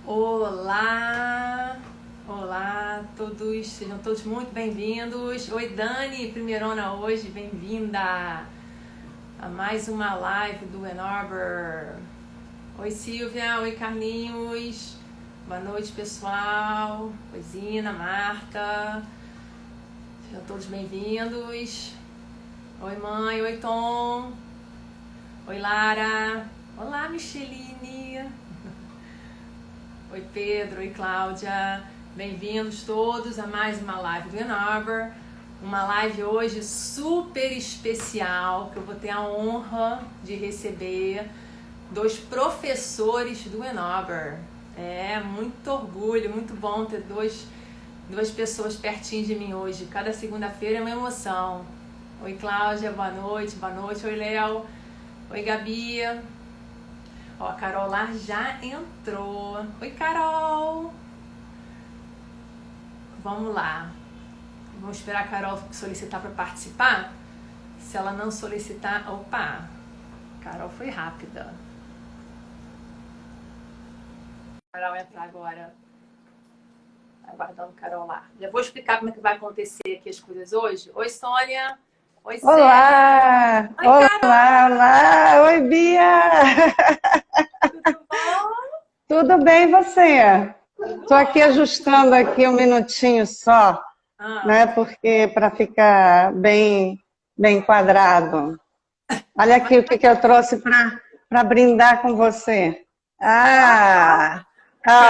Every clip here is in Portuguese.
Olá, olá todos, sejam todos muito bem-vindos. Oi Dani, primeirona hoje, bem-vinda a mais uma live do Ann Arbor. Oi Silvia, oi Carlinhos, boa noite pessoal. Oi Zina, Marta, sejam todos bem-vindos. Oi mãe, oi Tom, oi Lara, olá Micheline. Oi Pedro, oi Cláudia, bem-vindos todos a mais uma live do Ann Arbor. Uma live hoje super especial, que eu vou ter a honra de receber dois professores do Ann Arbor. É, muito orgulho, muito bom ter duas pessoas pertinho de mim hoje. Cada segunda-feira é uma emoção. Oi Cláudia, boa noite, boa noite. Oi Léo, oi Gabi. Ó, a Carol lá já entrou. Oi, Carol! Vamos lá. Vamos esperar a Carol solicitar para participar? Se ela não solicitar... Opa! Carol foi rápida. Carol entrar agora. Aguardando Carol lá. Já vou explicar como é que vai acontecer aqui as coisas hoje. Oi, Sônia! Oi, Célia! Olá! Oi, Olá, Carol! olá! Oi, Bia! Tudo bom? Tudo bem, e você? Estou aqui ajustando aqui um minutinho só, né? Porque para ficar bem enquadrado. Olha aqui o que eu trouxe para brindar com você.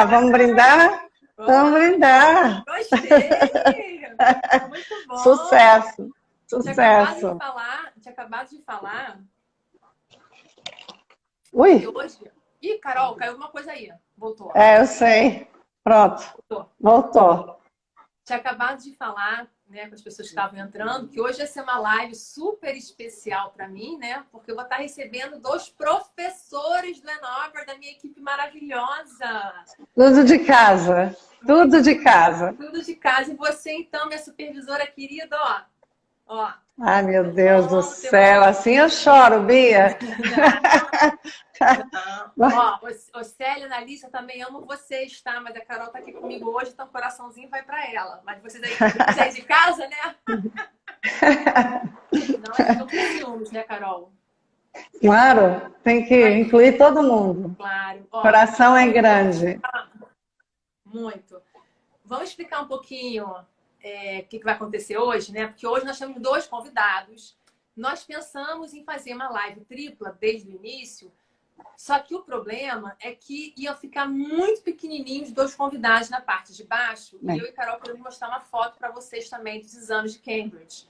Vamos brindar? Vamos brindar! Gostei! Muito bom! Sucesso! Tinha acabado de falar Ui! que hoje... Ih, Carol, caiu alguma coisa aí. Voltou. É, eu sei. Pronto. Voltou. Tinha acabado de falar, né, com as pessoas que estavam entrando, que hoje vai ser uma live super especial para mim, né? Porque eu vou estar recebendo dois professores do Ann Arbor, da minha equipe maravilhosa. Tudo de casa. Tudo de casa. Tudo de casa. E você, então, minha supervisora querida, ó. Ai, meu Deus do céu. Assim eu choro, Bia. Ó, o Célia e a Analícia também amam vocês, tá? Mas a Carol tá aqui comigo hoje, então o coraçãozinho vai pra ela. Mas vocês aí de casa, né? Não, a gente não tem ciúmes, né, Carol? Claro, tem que incluir todo mundo. Claro. O coração é grande. Muito. Vamos explicar um pouquinho o que vai acontecer hoje, né? Porque hoje nós temos dois convidados. Nós pensamos em fazer uma live tripla desde o início, só que o problema é que iam ficar muito pequenininhos dois convidados na parte de baixo. E eu e Carol queremos mostrar uma foto para vocês também dos exames de Cambridge.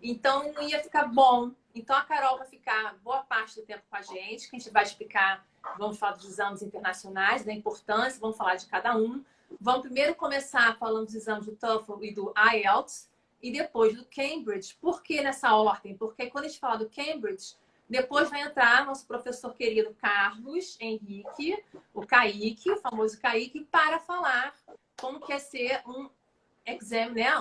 Então não ia ficar bom. Então a Carol vai ficar boa parte do tempo com a gente, que a gente vai explicar, vamos falar dos exames internacionais, da importância, vamos falar de cada um. Vamos primeiro começar falando dos exames do TOEFL e do IELTS, e depois do Cambridge. Por que nessa ordem? Porque quando a gente fala do Cambridge, depois vai entrar nosso professor querido Carlos Henrique, o Kaique, o famoso Kaique, para falar como que é ser um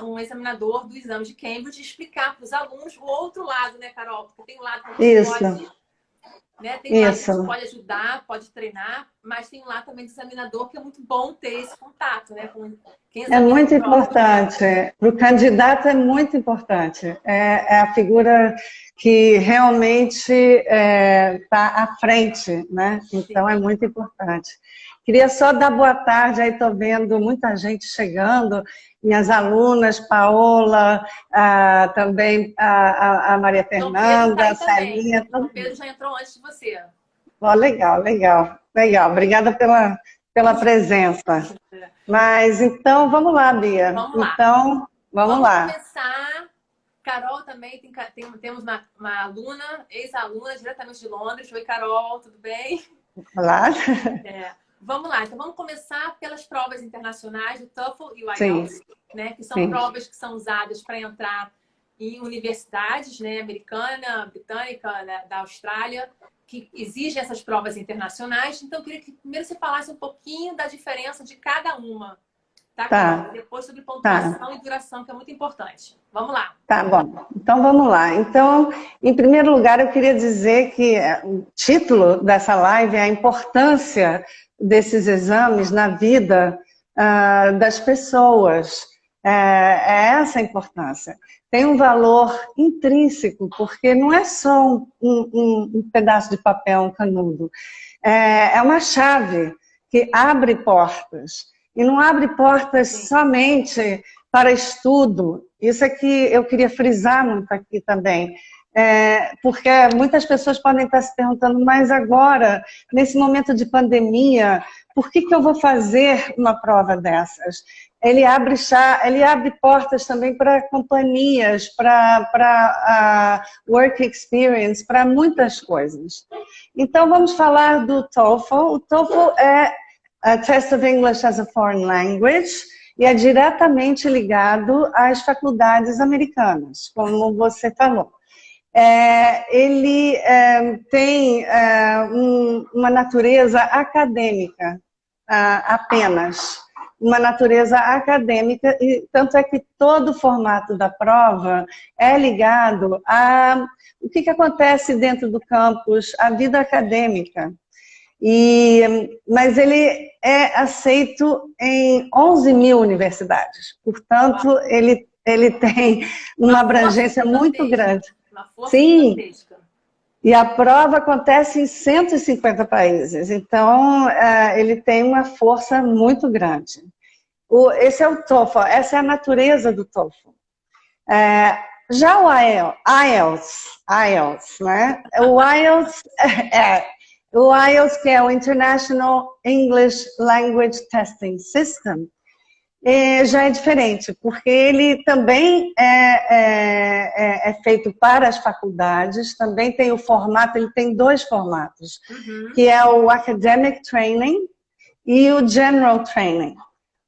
um examinador do exame de Cambridge, e explicar para os alunos o outro lado, né, Carol? Porque tem um lado que a gente pode... Né? Tem um lado que a gente pode ajudar, pode treinar, mas tem um lado também do examinador que é muito bom ter esse contato, né? Com quem é muito importante. Para o candidato é muito importante. É a figura que realmente está à frente, né? Então é muito importante. Queria só dar boa tarde, aí estou vendo muita gente chegando, minhas alunas, Paola, também a Maria Fernanda, a Celinha. O Pedro já entrou antes de você. Oh, legal. Obrigada pela presença. Mas então, vamos lá, Bia. Vamos lá. Então, vamos lá. Começar. Carol também, temos uma aluna, ex-aluna, diretamente de Londres. Oi, Carol, tudo bem? Olá. Vamos lá, então vamos começar pelas provas internacionais, o TOEFL e o IELTS, né? Que são provas que são usadas para entrar em universidades, né? Americana, britânica, né? Da Austrália, que exigem essas provas internacionais. Então, eu queria que primeiro você falasse um pouquinho da diferença de cada uma, tá? Depois sobre pontuação e duração, que é muito importante. Vamos lá. Tá bom, então vamos lá. Então, em primeiro lugar, eu queria dizer que o título dessa live é a importância desses exames na vida das pessoas. É essa a importância. Tem um valor intrínseco, porque não é só um pedaço de papel, um canudo. É uma chave que abre portas. E não abre portas somente para estudo. Isso é que eu queria frisar muito aqui também. Porque muitas pessoas podem estar se perguntando, mas agora, nesse momento de pandemia, por que eu vou fazer uma prova dessas? Ele abre portas também para companhias, para work experience, para muitas coisas. Então, vamos falar do TOEFL. O TOEFL é a Test of English as a Foreign Language e é diretamente ligado às faculdades americanas, como você falou. Ele tem uma natureza acadêmica apenas. Uma natureza acadêmica, e tanto é que todo o formato da prova é ligado a o que acontece dentro do campus, a vida acadêmica. Mas ele é aceito em 11 mil universidades, portanto, ele tem uma abrangência muito grande. Uma força Sim. gigantesca. E a prova acontece em 150 países, então ele tem uma força muito grande. Esse é o TOEFL, essa é a natureza do TOEFL. Já o IELTS, né? O IELTS, que é o International English Language Testing System, já é diferente, porque ele também é feito para as faculdades, também tem o formato, ele tem dois formatos, que é o Academic Training e o General Training.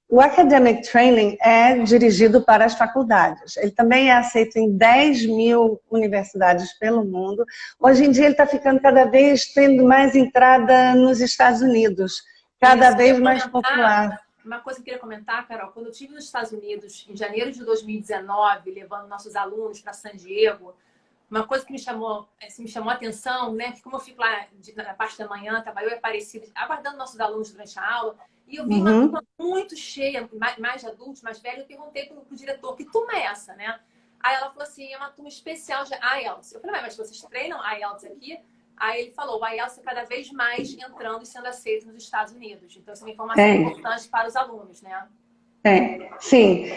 O Academic Training é dirigido para as faculdades, ele também é aceito em 10 mil universidades pelo mundo. Hoje em dia ele está ficando cada vez tendo mais entrada nos Estados Unidos, cada vez mais popular. Uma coisa que eu queria comentar, Carol, quando eu estive nos Estados Unidos, em janeiro de 2019, levando nossos alunos para San Diego, uma coisa que me chamou a atenção, né, que como eu fico lá na parte da manhã, estava eu e a Aparecida aguardando nossos alunos durante a aula, e eu vi uma turma muito cheia, mais de adultos, mais velhos, eu perguntei para o diretor, que turma é essa, né? Aí ela falou assim, é uma turma especial de IELTS. Eu falei, mas vocês treinam IELTS aqui? Aí ele falou, o IELTS é cada vez mais entrando e sendo aceito nos Estados Unidos. Então, essa é uma informação importante para os alunos, né? Sim.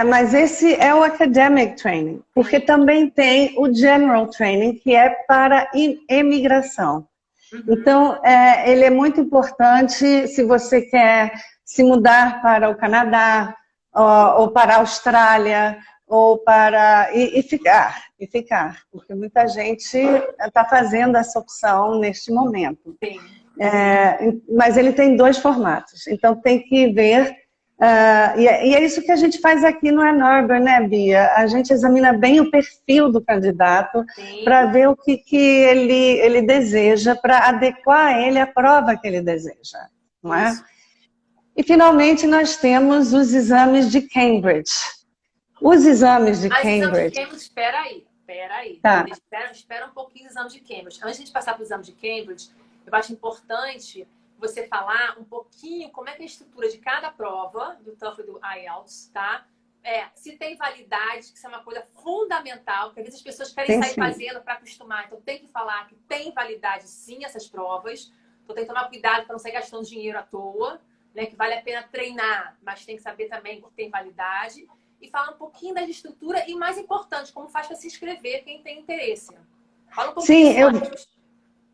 Mas esse é o Academic Training, porque também tem o General Training, que é para imigração. Então, ele é muito importante se você quer se mudar para o Canadá, ou para a Austrália, ou para ficar, porque muita gente está fazendo essa opção neste momento. Sim. Mas ele tem dois formatos, então tem que ver, e é isso que a gente faz aqui no Ann-Arbor, né, Bia? A gente examina bem o perfil do candidato para ver o que ele deseja, para adequar ele à prova que ele deseja, não é? E finalmente nós temos os exames de Cambridge. Os exames de Cambridge... Espera aí. Tá. Espera um pouquinho os exames de Cambridge. Antes de a gente passar para os exames de Cambridge, eu acho importante você falar um pouquinho como é que é a estrutura de cada prova, do TOEFL e do IELTS, tá? Se tem validade, que isso é uma coisa fundamental, porque às vezes as pessoas querem sair fazendo para acostumar. Então tem que falar que tem validade sim essas provas. Então tem que tomar cuidado para não sair gastando dinheiro à toa, né? Que vale a pena treinar, mas tem que saber também que tem validade. E falar um pouquinho da estrutura e, mais importante, como faz para se inscrever quem tem interesse. Fala um pouquinho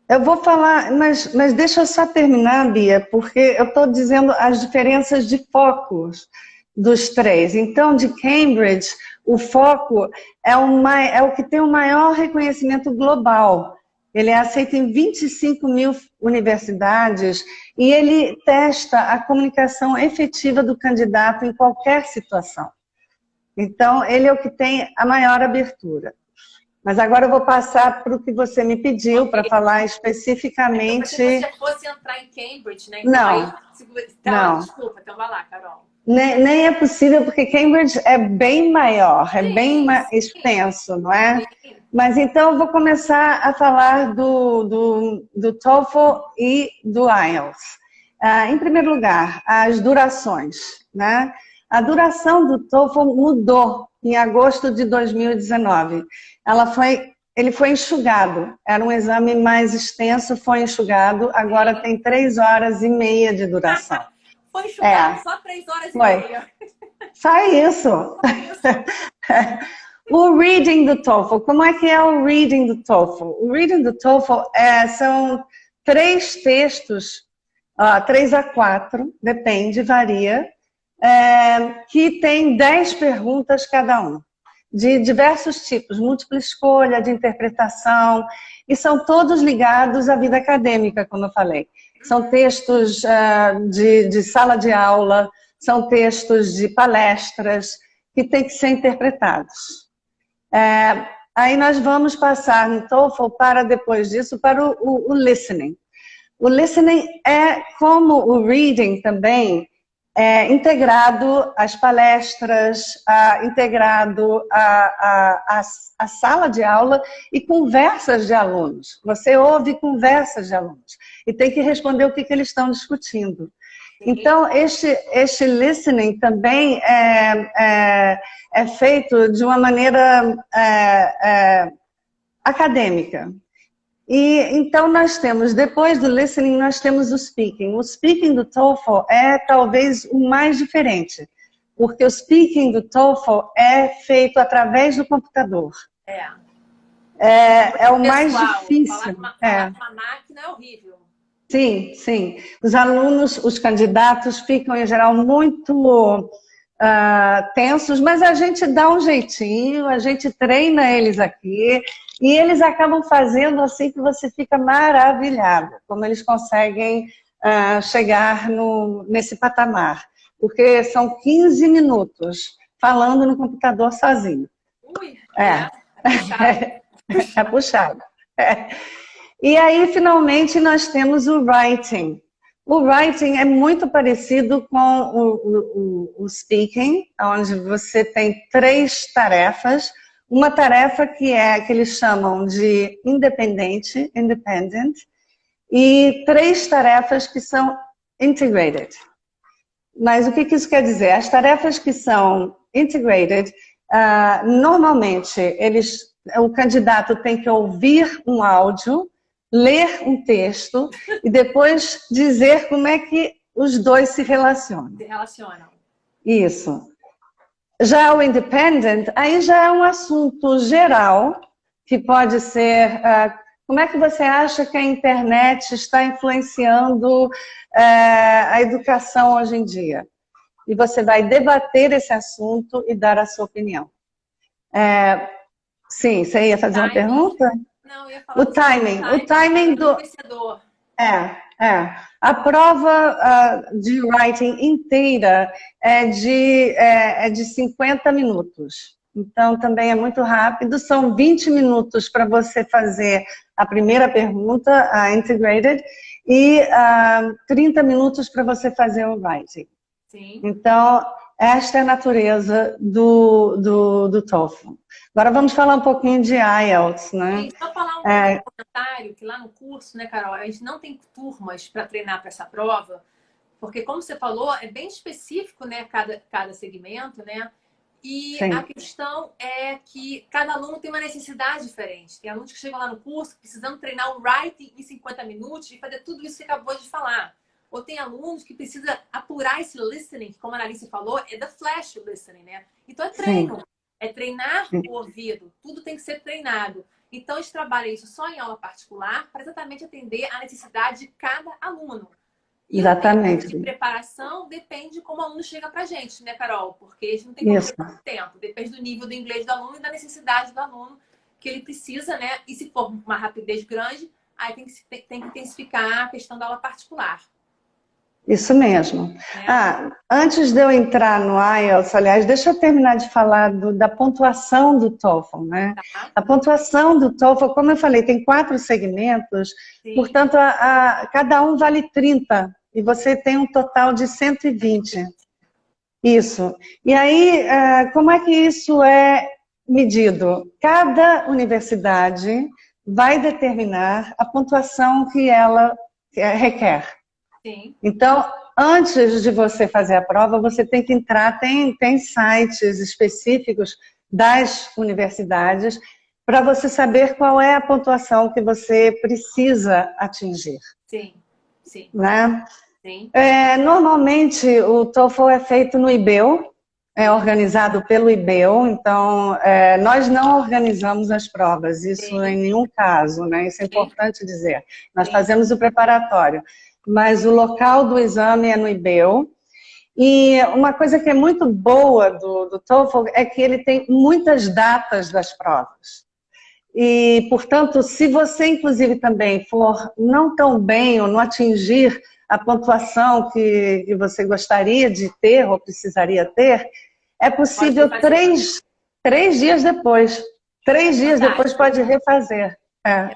eu vou falar, mas deixa eu só terminar, Bia, porque eu estou dizendo as diferenças de focos dos três. Então, de Cambridge, o foco é o que tem o maior reconhecimento global. Ele é aceito em 25 mil universidades e ele testa a comunicação efetiva do candidato em qualquer situação. Então, ele é o que tem a maior abertura. Mas agora eu vou passar para o que você me pediu, para falar especificamente... Então, se você fosse entrar em Cambridge, né? Então, não. Não. Desculpa, então vai lá, Carol. Nem é possível, porque Cambridge é bem maior, é bem extenso, não é? Mas então eu vou começar a falar do TOEFL e do IELTS. Em primeiro lugar, as durações, né? A duração do TOEFL mudou em agosto de 2019. Ele foi enxugado, era um exame mais extenso, foi enxugado, agora tem 3 horas e meia de duração. Foi enxugado só 3 horas e meia. Só isso. O reading do TOEFL, como é que é o reading do TOEFL? O reading do TOEFL são 3 textos, 3 a 4, depende, varia, que tem 10 perguntas cada um, de diversos tipos, múltipla escolha, de interpretação, e são todos ligados à vida acadêmica, como eu falei. São textos de sala de aula, são textos de palestras, que têm que ser interpretados. Aí nós vamos passar no TOEFL para, depois disso, para o listening. O listening é como o reading também, integrado às palestras, integrado à sala de aula e conversas de alunos. Você ouve conversas de alunos e tem que responder o que eles estão discutindo. Então, este listening também é feito de uma maneira acadêmica. E então nós temos, depois do listening, nós temos o speaking. O speaking do TOEFL é talvez o mais diferente, porque o speaking do TOEFL é feito através do computador. É o mais difícil. Falar com uma máquina é horrível. Sim, sim. Os alunos, os candidatos ficam, em geral, muito tensos, mas a gente dá um jeitinho, a gente treina eles aqui, e eles acabam fazendo assim que você fica maravilhado, como eles conseguem chegar nesse patamar. Porque são 15 minutos falando no computador sozinho. Ui, é puxado. É puxado. E aí, finalmente, nós temos o writing. O writing é muito parecido com o speaking, onde você tem 3 tarefas. Uma tarefa que eles chamam de independent, e 3 tarefas que são integrated. Mas o que isso quer dizer? As tarefas que são integrated, normalmente, o candidato tem que ouvir um áudio, ler um texto e depois dizer como é que os dois se relacionam. Se relacionam. Isso. Já o independent, aí já é um assunto geral, que pode ser como é que você acha que a internet está influenciando a educação hoje em dia? E você vai debater esse assunto e dar a sua opinião. Sim, você ia fazer uma pergunta? Não, eu ia falar o timing do vencedor. A prova de writing inteira é de 50 minutos. Então, também é muito rápido. São 20 minutos para você fazer a primeira pergunta, a integrated, e 30 minutos para você fazer o writing. Sim. Então, esta é a natureza do TOEFL. Agora vamos falar um pouquinho de IELTS, né? Sim, só falar um comentário, que lá no curso, né, Carol, a gente não tem turmas para treinar para essa prova, porque, como você falou, é bem específico, né, cada segmento, né? E sim, a questão é que cada aluno tem uma necessidade diferente. Tem alunos que chegam lá no curso precisando treinar o writing em 50 minutos e fazer tudo isso que você acabou de falar. Ou tem alunos que precisam apurar esse listening, que, como a Analice falou, é the flash listening, né? Então é treino. Sim. É treinar o ouvido. Tudo tem que ser treinado. Então, a gente trabalha isso só em aula particular para exatamente atender a necessidade de cada aluno. E exatamente. O tempo de preparação depende de como o aluno chega para a gente, né, Carol? Porque a gente não tem muito tempo. Depende do nível do inglês do aluno e da necessidade do aluno que ele precisa, né? E se for uma rapidez grande, aí tem que intensificar a questão da aula particular. Isso mesmo. Antes de eu entrar no IELTS, aliás, deixa eu terminar de falar da pontuação do TOEFL, né? Tá. A pontuação do TOEFL, como eu falei, tem 4 segmentos, sim, portanto, cada um vale 30, e você tem um total de 120. Isso. E aí, como é que isso é medido. Cada universidade vai determinar a pontuação que ela requer. Sim. Então, antes de você fazer a prova, você tem que entrar, tem sites específicos das universidades para você saber qual é a pontuação que você precisa atingir. Sim, sim. Né? Sim. Normalmente, o TOEFL é feito no IBEL, é organizado pelo IBEL, então nós não organizamos as provas, isso Sim. em nenhum caso, né? Isso é importante dizer. Nós Sim. fazemos o preparatório, mas o local do exame é no IBEL. E uma coisa que é muito boa do TOEFL é que ele tem muitas datas das provas. E, portanto, se você, inclusive, também for não tão bem ou não atingir a pontuação que você gostaria de ter ou precisaria ter, é possível 3 dias depois. 3 dias depois pode refazer.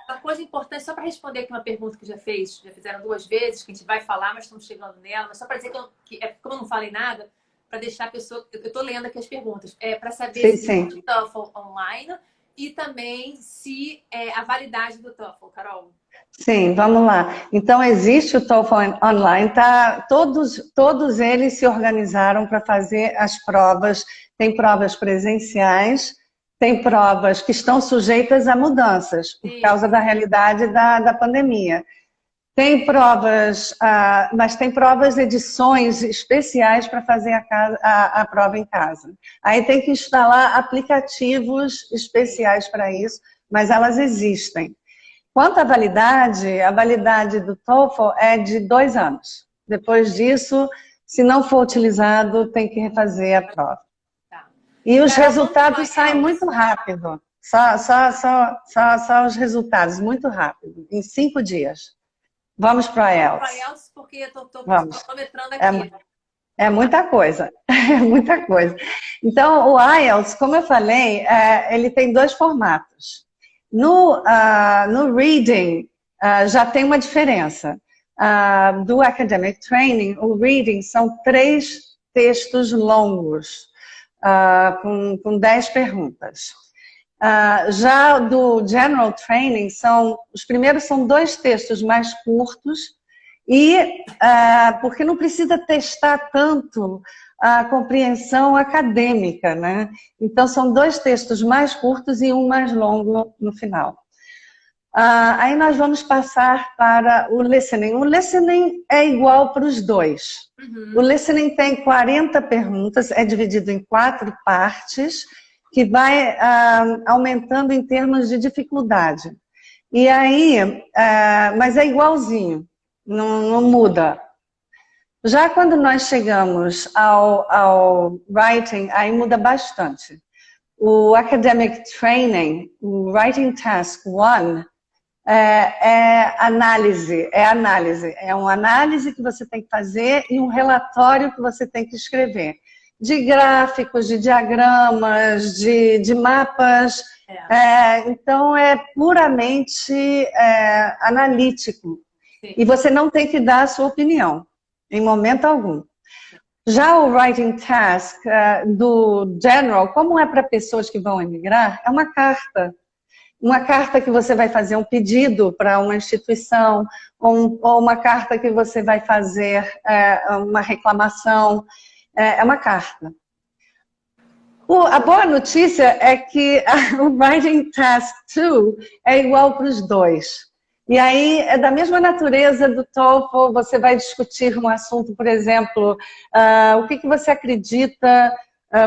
Uma coisa importante, só para responder aqui uma pergunta que já fizeram 2 vezes, que a gente vai falar, mas estamos chegando nela, mas só para dizer como eu não falei nada, para deixar a pessoa... Eu estou lendo aqui as perguntas. Para saber se existe o TOEFL online e também se a validade do TOEFL, Carol. Sim, vamos lá. Então, existe o TOEFL online, tá? Todos eles se organizaram para fazer as provas. Tem provas presenciais, tem provas que estão sujeitas a mudanças, por causa da realidade da pandemia. Tem provas, mas tem provas, edições especiais para fazer a prova em casa. Aí tem que instalar aplicativos especiais para isso, mas elas existem. Quanto à validade, a validade do TOEFL é de 2 anos. Depois disso, se não for utilizado, tem que refazer a prova. Tá. E os resultados saem muito rápido. Só os resultados, muito rápido, em 5 dias. Vamos para o IELTS. Para o IELTS, porque eu estou cronometrando aqui. É muita coisa, é muita coisa. Então, o IELTS, como eu falei, ele tem 2 formatos. No Reading, já tem uma diferença. Do Academic Training, o Reading são 3 textos longos, com 10 perguntas. Já do General Training, os primeiros são 2 textos mais curtos, porque não precisa testar tanto a compreensão acadêmica, né? Então, são 2 textos mais curtos e um mais longo no final. Aí nós vamos passar para o Listening. O Listening é igual para os 2. O Listening tem 40 perguntas, é dividido em 4 partes, que vai aumentando em termos de dificuldade. E aí, mas é igualzinho, não muda. Já quando nós chegamos ao Writing, aí muda bastante. O Academic Training, o Writing Task 1, é análise. É uma análise que você tem que fazer e um relatório que você tem que escrever. De gráficos, de diagramas, de mapas. Então, é puramente analítico. Sim. E você não tem que dar a sua opinião, em momento algum. Já o Writing Task do General, como é para pessoas que vão emigrar, é uma carta. Uma carta que você vai fazer um pedido para uma instituição, ou uma carta que você vai fazer uma reclamação. É uma carta. A boa notícia é que o Writing Task 2 é igual para os 2. E aí, é da mesma natureza do TOEFL, você vai discutir um assunto, por exemplo, o que você acredita,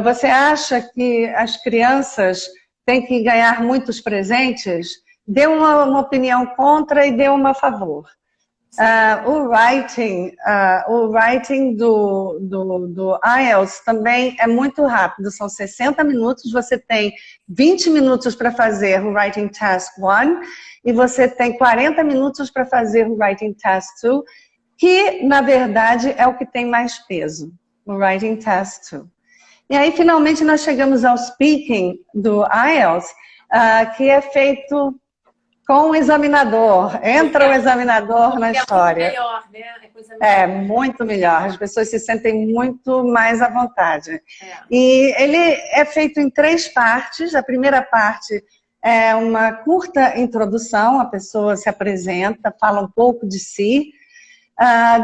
você acha que as crianças têm que ganhar muitos presentes? Dê uma opinião contra e dê uma a favor. O writing do IELTS também é muito rápido, são 60 minutos, você tem 20 minutos para fazer o Writing Task 1 e você tem 40 minutos para fazer o Writing Task 2, que na verdade é o que tem mais peso, o Writing Task 2. E aí finalmente nós chegamos ao Speaking do IELTS, que é feito com o examinador. Entra o examinador na história. É muito melhor, né? É muito melhor. As pessoas se sentem muito mais à vontade. E ele é feito em 3 partes. A primeira parte é uma curta introdução. A pessoa se apresenta, fala um pouco de si.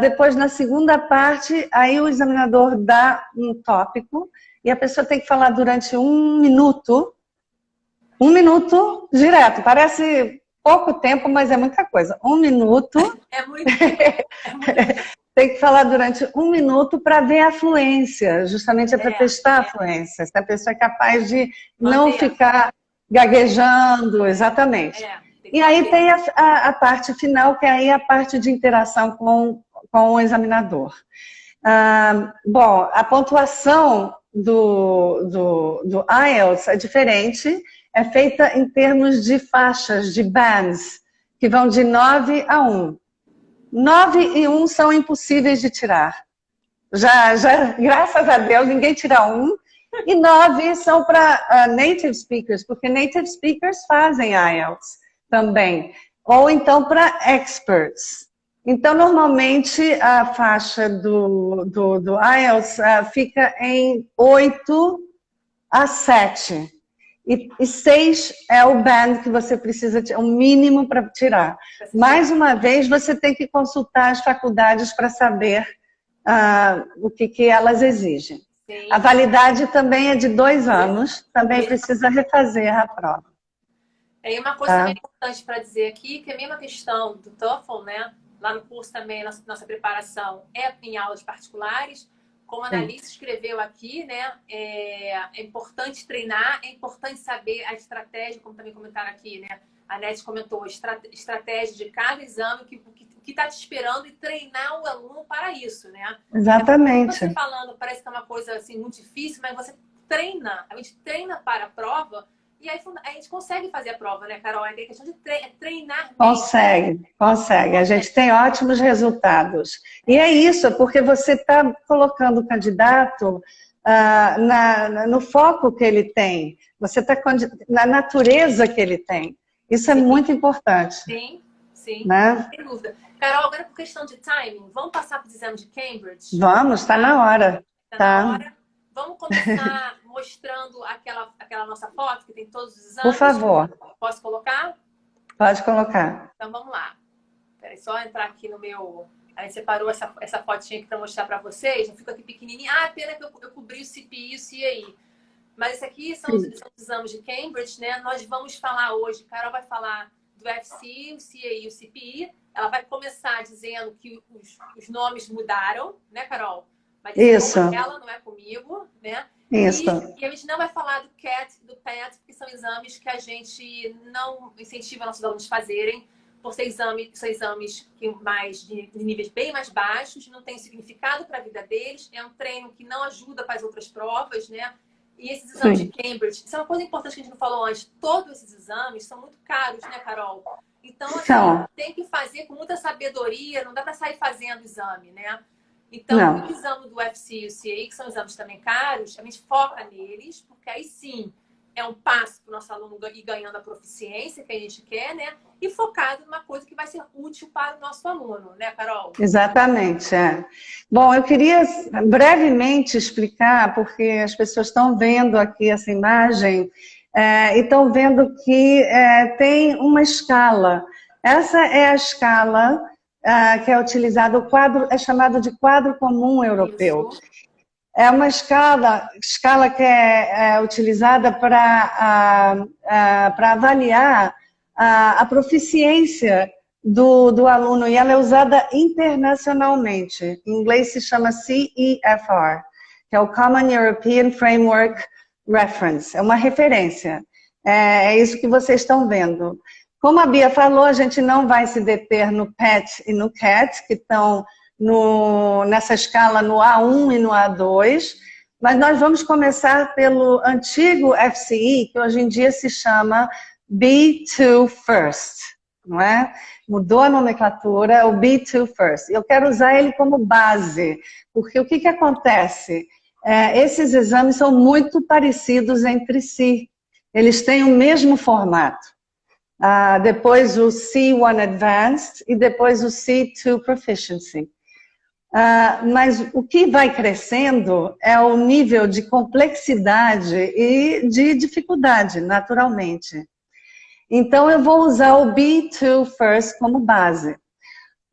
Depois, na segunda parte, aí o examinador dá um tópico e a pessoa tem que falar durante 1 minuto. 1 minuto direto. Parece pouco tempo, mas é muita coisa. 1 minuto. É muito. É muito. Tem que falar durante 1 minuto para ver a fluência. Justamente para testar a fluência. Se a pessoa é capaz de não ficar gaguejando. Exatamente. E aí tem a parte final, que é aí a parte de interação com o examinador. Bom, a pontuação do IELTS é diferente. É feita em termos de faixas, de bands, que vão de 9 a 1. 9 e 1 são impossíveis de tirar. Graças a Deus, ninguém tira 1. E 9 são para native speakers, porque native speakers fazem IELTS também. Ou então para experts. Então, normalmente, a faixa do IELTS fica em 8 a 7. E 6 é o band que você precisa, o mínimo para tirar. Mais uma vez, você tem que consultar as faculdades para saber o que elas exigem. Sim. A validade também é de 2 anos, também precisa refazer a prova. E uma coisa também importante para dizer aqui, que a mesma questão do TOEFL, né? Lá no curso também, nossa preparação é em aulas particulares. Como a Annalise escreveu aqui, né, é importante treinar, é importante saber a estratégia, como também comentaram aqui, né? A Nete comentou, estratégia de cada exame, o que está te esperando e treinar o aluno para isso, né? Exatamente. Você falando, parece que é uma coisa assim, muito difícil, mas você treina, a gente treina para a prova e aí a gente consegue fazer a prova, né, Carol? É questão de treinar mesmo. Consegue. A gente tem ótimos resultados. E é isso, porque você está colocando o candidato no foco que ele tem. Você está na natureza que ele tem. Isso é muito importante. Sim, né? Sem dúvida. Carol, agora por questão de timing, vamos passar para os exames de Cambridge? Vamos, está na hora. Está na hora. Vamos começar mostrando aquela nossa foto que tem todos os exames? Por favor. Posso colocar? Pode colocar. Então vamos lá. Peraí, só entrar aqui no meu... Aí separou essa fotinha aqui para mostrar para vocês. Eu fico aqui pequenininha. Pena que eu cobri o CPI e o CAE. Mas esse aqui são os exames de Cambridge, né? Nós vamos falar hoje, Carol vai falar do FCE, o CAE e o CPI. Ela vai começar dizendo que os nomes mudaram, né, Carol? Mas isso. Ela não é comigo, né? Isso. E a gente não vai falar do CAT e do PAT, porque são exames que a gente não incentiva nossos alunos a fazerem, por ser são exames de níveis bem mais baixos, não tem significado para a vida deles, é um treino que não ajuda para as outras provas, né? E esses exames de Cambridge, isso é uma coisa importante que a gente não falou antes, todos esses exames são muito caros, né, Carol? Então, assim, tem que fazer com muita sabedoria, não dá para sair fazendo exame, né? Então, o exame do UFC e o CAE, que são exames também caros, a gente foca neles, porque aí sim é um passo para o nosso aluno ir ganhando a proficiência que a gente quer, né? E focado numa coisa que vai ser útil para o nosso aluno, né, Carol? Exatamente, Bom, eu queria brevemente explicar, porque as pessoas estão vendo aqui essa imagem e estão vendo que tem uma escala. Essa é a escala que é utilizada, o quadro é chamado de quadro comum europeu. Isso. É uma escala que é utilizada para avaliar a proficiência do aluno, e ela é usada internacionalmente. Em inglês se chama CEFR, que é o Common European Framework Reference. É uma referência. É isso que vocês estão vendo. Como a Bia falou, a gente não vai se deter no PET e no CAT, que estão nessa escala no A1 e no A2, mas nós vamos começar pelo antigo FCE, que hoje em dia se chama B2 First, não é? Mudou a nomenclatura, o B2 First. Eu quero usar ele como base, porque o que acontece? Esses exames são muito parecidos entre si, eles têm o mesmo formato. depois o C1 Advanced e depois o C2 Proficiency. Mas o que vai crescendo é o nível de complexidade e de dificuldade, naturalmente. Então, eu vou usar o B2 First como base.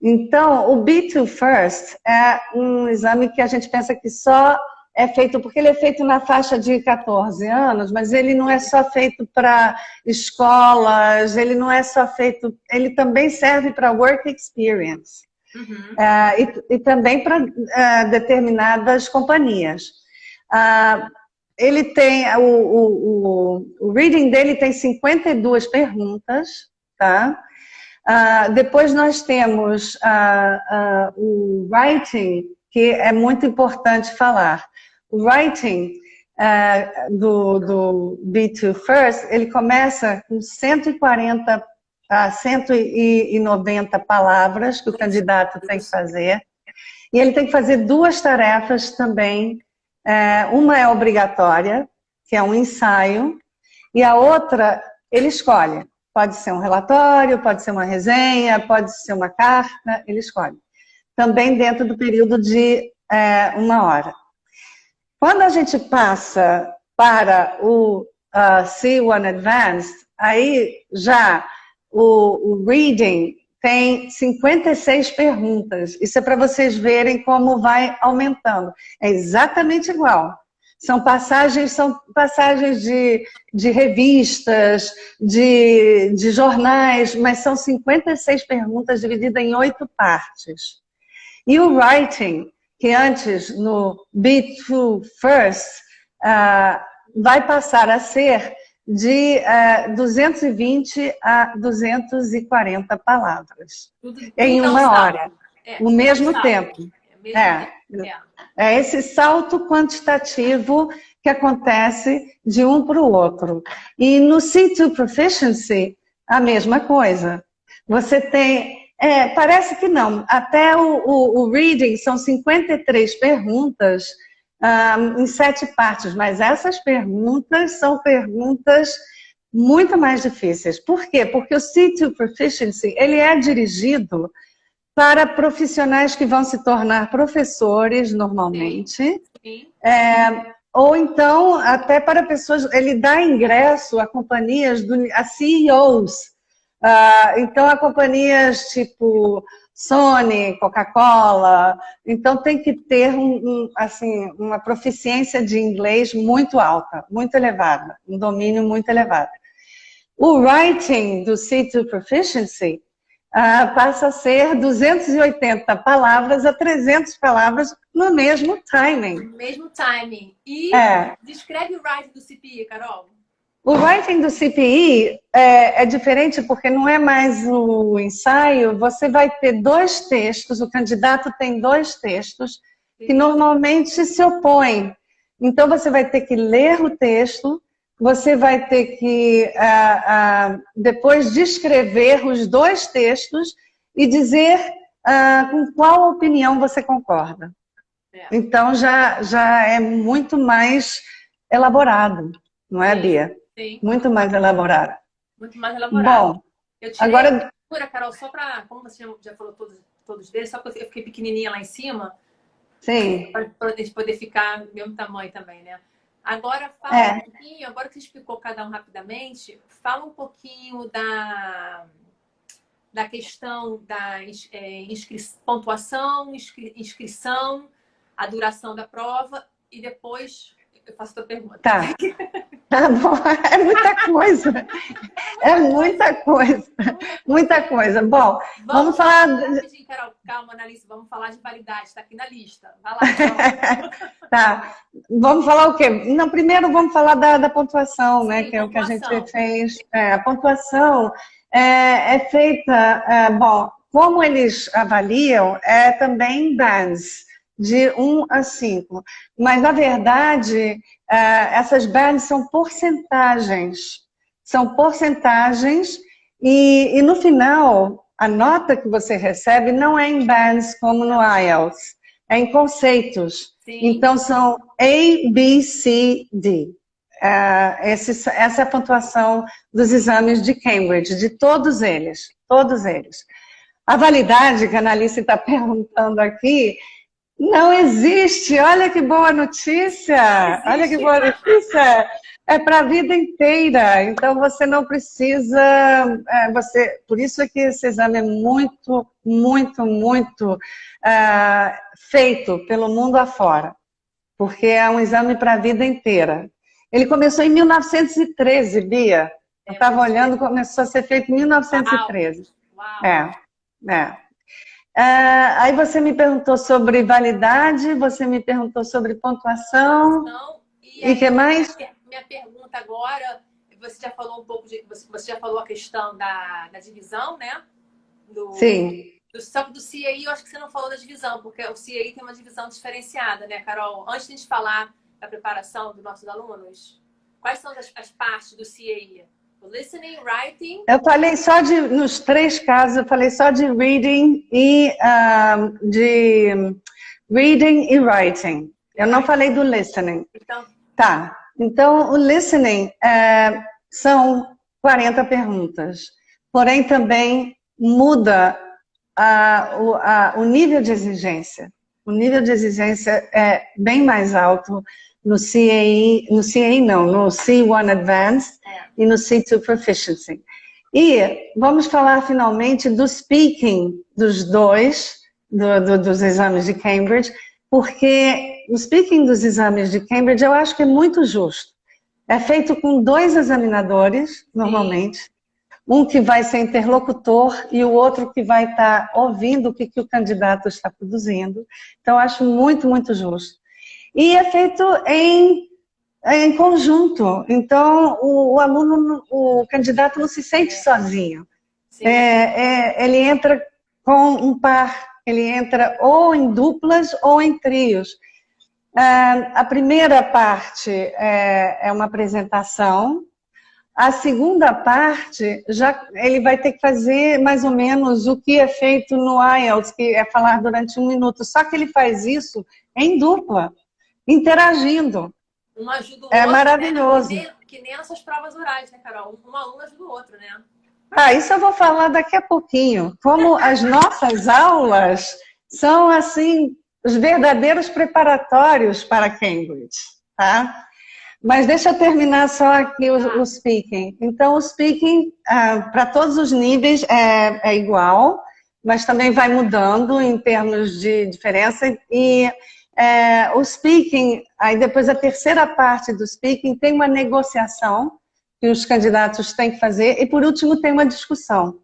Então, o B2 First é um exame que a gente pensa que só é feito, porque ele é feito na faixa de 14 anos, mas ele não é só feito para escolas, ele não é só feito, ele também serve para work experience. Uhum. E também para determinadas companhias. Ele tem, o reading dele tem 52 perguntas, tá? Depois nós temos o writing, que é muito importante falar. O writing do B2 First, ele começa com 140 a 190 palavras que o candidato tem que fazer. E ele tem que fazer duas tarefas também. Uma é obrigatória, que é um ensaio, e a outra ele escolhe. Pode ser um relatório, pode ser uma resenha, pode ser uma carta, ele escolhe. Também dentro do período de 1 hora. Quando a gente passa para o C1 Advanced, aí já o reading tem 56 perguntas. Isso é para vocês verem como vai aumentando. É exatamente igual. São passagens de revistas, de jornais, mas são 56 perguntas divididas em 8 partes. E o writing, que antes no B2 First, vai passar a ser de 220 a 240 palavras em 1 hora, o mesmo tempo. É esse salto quantitativo que acontece de um para o outro. E no C2 Proficiency, a mesma coisa. Você tem, parece que não, até o reading são 53 perguntas em 7 partes, mas essas perguntas são perguntas muito mais difíceis. Por quê? Porque o C2 Proficiency, ele é dirigido para profissionais que vão se tornar professores normalmente, ou então até para pessoas, ele dá ingresso a companhias, a CEOs, então a companhias tipo Sony, Coca-Cola, então tem que ter assim, uma proficiência de inglês muito alta, muito elevada, um domínio muito elevado. O writing do C2 Proficiency passa a ser 280 palavras a 300 palavras no mesmo timing. No mesmo timing. E descreve o writing do CPI, Carol. O writing do CPI é diferente porque não é mais o ensaio, você vai ter 2 textos, o candidato tem 2 textos que normalmente se opõem. Então você vai ter que ler o texto, você vai ter que depois descrever os 2 textos e dizer com qual opinião você concorda. Então já é muito mais elaborado, não é, Bia? Sim. Muito mais elaborado. Muito mais elaborado. Bom, eu tirei agora... Carol, só para, como você já falou todos deles, só porque eu fiquei pequenininha lá em cima. Sim. Para a gente poder ficar do mesmo tamanho também, né? Agora fala um pouquinho, agora que você explicou cada um rapidamente, fala um pouquinho da questão da pontuação, inscrição, a duração da prova e depois eu faço a tua pergunta. Tá bom, é muita coisa. É muita coisa. Muita coisa. Bom, vamos falar... Rapidinho, Carol, calma, Analice, vamos falar de validade, está aqui na lista. Vai lá, Carol. Tá. Vamos falar o quê? Não, primeiro vamos falar da pontuação, né? Sim, que é o que a gente fez. Sim. A pontuação é feita... bom, como eles avaliam, é também em bands, de 1 a 5. Mas, na verdade, essas bands são porcentagens. São porcentagens e no final, a nota que você recebe não é em bands como no IELTS, é em conceitos. Sim. Então, são A, B, C, D. essa é a pontuação dos exames de Cambridge, de todos eles, todos eles. A validade, que a Analice está perguntando aqui, não existe. Olha que boa notícia! Olha que boa notícia! É para a vida inteira. Então você não precisa. Por isso é que esse exame é muito, muito, muito feito pelo mundo afora, porque é um exame para a vida inteira. Ele começou em 1913, Bia. Eu estava olhando, começou a ser feito em 1913. Uau. Aí você me perguntou sobre validade, você me perguntou sobre pontuação. E o que mais? Minha pergunta agora, você já falou um pouco você já falou a questão da divisão, né? Sim. Só que do CAI, eu acho que você não falou da divisão, porque o CAI tem uma divisão diferenciada, né, Carol? Antes de a gente falar da preparação dos nossos alunos, quais são as partes do CAI? Listening, writing... Eu falei só nos 3 casos, eu falei só de reading e writing. Eu não falei do listening. Então... Tá. Então, o listening são 40 perguntas. Porém, também muda o nível de exigência. O nível de exigência é bem mais alto no C1 Advanced e no C2 Proficiency. E vamos falar finalmente do speaking dos dois, dos exames de Cambridge, porque o speaking dos exames de Cambridge eu acho que é muito justo. É feito com 2 examinadores, normalmente. Sim. Um que vai ser interlocutor e o outro que vai estar ouvindo o que o candidato está produzindo. Então, eu acho muito, muito justo. E é feito em conjunto. Então, o aluno, o candidato não se sente sozinho. Ele entra com um par, ele entra ou em duplas ou em trios. A primeira parte é uma apresentação. A segunda parte, ele vai ter que fazer mais ou menos o que é feito no IELTS, que é falar durante 1 minuto. Só que ele faz isso em dupla, interagindo. Um ajuda o outro. É maravilhoso. Né? Que nem nossas provas orais, né, Carol? Um aluno ajuda o outro, né? Isso eu vou falar daqui a pouquinho. Como as nossas aulas são, assim, os verdadeiros preparatórios para Cambridge, tá? Mas deixa eu terminar só aqui o speaking. Então, o speaking, para todos os níveis, é igual, mas também vai mudando em termos de diferença. E o speaking, aí depois a terceira parte do speaking, tem uma negociação que os candidatos têm que fazer. E, por último, tem uma discussão.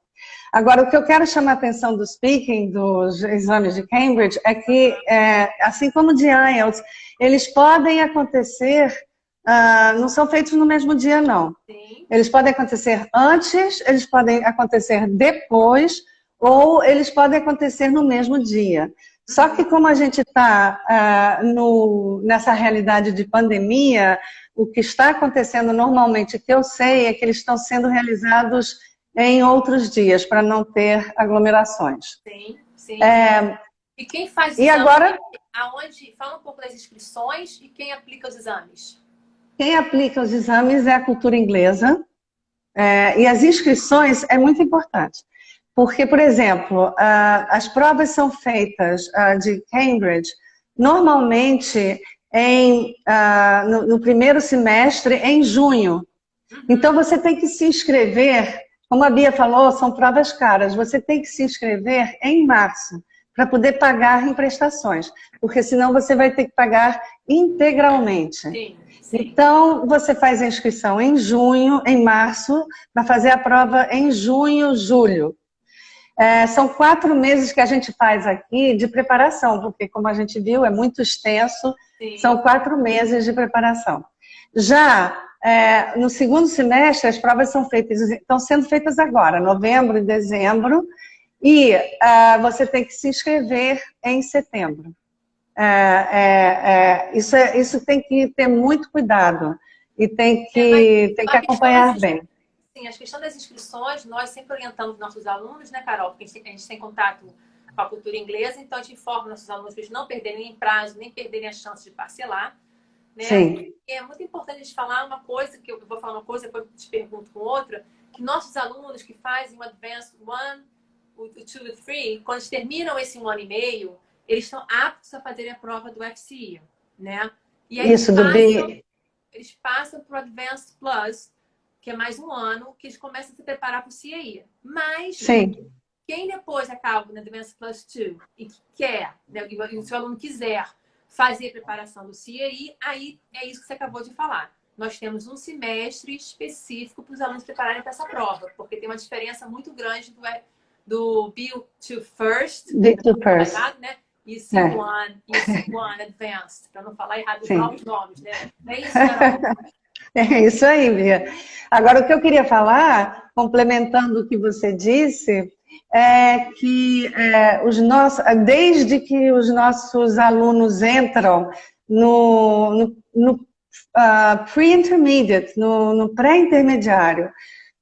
Agora, o que eu quero chamar a atenção do speaking, dos exames de Cambridge, é que, assim como de IELTS, eles podem acontecer... não são feitos no mesmo dia, não. Sim. Eles podem acontecer antes, eles podem acontecer depois, ou eles podem acontecer no mesmo dia. Só que como a gente está nessa realidade de pandemia, o que está acontecendo normalmente, que eu sei, é que eles estão sendo realizados em outros dias, para não ter aglomerações. Sim, sim. E quem faz e agora, fala um pouco das inscrições e quem aplica os exames? Quem aplica os exames é a cultura inglesa, e as inscrições é muito importante. Porque, por exemplo, as provas são feitas de Cambridge, normalmente no primeiro semestre, em junho. Então, você tem que se inscrever, como a Bia falou, são provas caras, você tem que se inscrever em março, para poder pagar em prestações, porque senão você vai ter que pagar integralmente. Sim. Então, você faz a inscrição em junho, em março, para fazer a prova em junho, julho. São 4 meses que a gente faz aqui de preparação, porque, como a gente viu, é muito extenso. Sim. São 4 meses de preparação. Já no segundo semestre, as provas estão sendo feitas agora, novembro e dezembro, e você tem que se inscrever em setembro. Isso tem que ter muito cuidado e tem que acompanhar bem. Sim, a questão das inscrições, nós sempre orientamos nossos alunos, né, Carol? Porque a gente tem contato com a cultura inglesa, então a gente informa nossos alunos para eles não perderem prazo, nem perderem a chance de parcelar. né? Sim. É muito importante a gente falar uma coisa, que eu vou falar uma coisa, depois eu te pergunto com outra, que nossos alunos que fazem o Advanced 1, o 2 e o 3, quando eles terminam esse 1 ano e meio, eles estão aptos a fazerem a prova do FCE, né? E aí Isso, do B. eles passam para o Advanced Plus, que é mais um ano, que eles começam a se preparar para o CAE. Mas Sim. quem depois acaba no Advanced Plus 2 e que quer, né, e o seu aluno quiser fazer a preparação do CAE, aí é isso que você acabou de falar. Nós temos um semestre específico para os alunos prepararem para essa prova, porque tem uma diferença muito grande do B2 First, B2 First. né? E C1 e C1 Advanced, para não falar errado os nomes, né? Não é isso, Carol? É isso aí, Bia. Agora, o que eu queria falar, complementando o que você disse, é que desde que os nossos alunos entram no pre-intermediate, no pré-intermediário,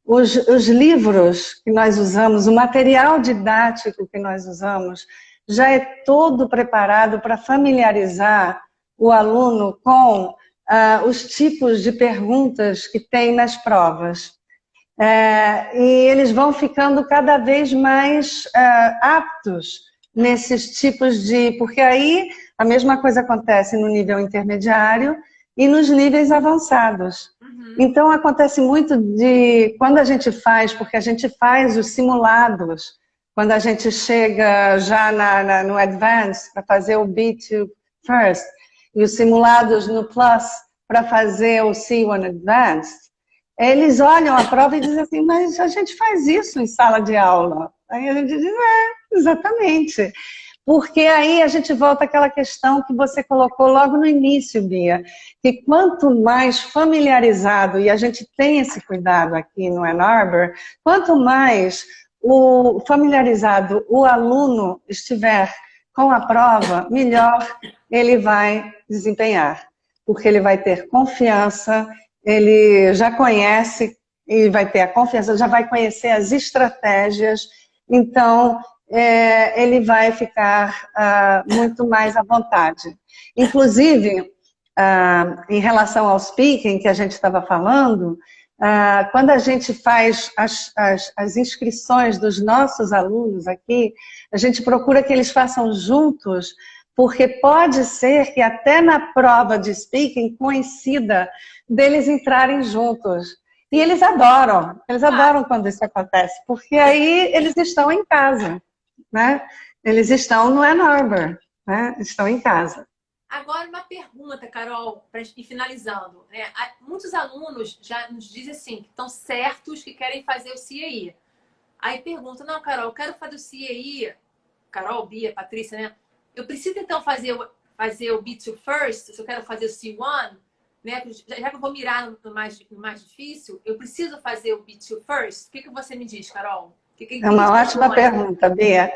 os livros que nós usamos, o material didático que nós usamos, já é todo preparado para familiarizar o aluno com os tipos de perguntas que tem nas provas. E eles vão ficando cada vez mais aptos nesses tipos de... Porque aí a mesma coisa acontece no nível intermediário e nos níveis avançados. Então acontece muito quando a gente faz, porque a gente faz os simulados, quando a gente chega já no Advanced para fazer o B2 First, e os simulados no Plus para fazer o C1 Advanced, eles olham a prova e dizem assim, mas a gente faz isso em sala de aula. Aí a gente diz, exatamente. Porque aí a gente volta àquela questão que você colocou logo no início, Bia, que quanto mais familiarizado, e a gente tem esse cuidado aqui no Ann Arbor, quanto mais familiarizado o aluno estiver com a prova, melhor ele vai desempenhar. Porque ele vai ter confiança, ele já conhece e vai ter a confiança, já vai conhecer as estratégias, então ele vai ficar muito mais à vontade. Inclusive, em relação ao speaking que a gente estava falando, quando a gente faz as inscrições dos nossos alunos aqui, a gente procura que eles façam juntos, porque pode ser que até na prova de speaking coincida deles entrarem juntos. E eles adoram quando isso acontece, porque aí eles estão em casa, né? Eles estão no Ann Arbor, né? Estão em casa. Agora uma pergunta, Carol, para ir finalizando, né? Muitos alunos já nos dizem assim, que estão certos que querem fazer o CAE. Aí perguntam, não, Carol, eu quero fazer o CAE, Carol, Bia, Patrícia, né? Eu preciso então fazer o B2 First, se eu quero fazer o C1, né? Já que eu vou mirar no mais difícil, eu preciso fazer o B2 First? O que você me diz, Carol? É uma ótima pergunta, Bia.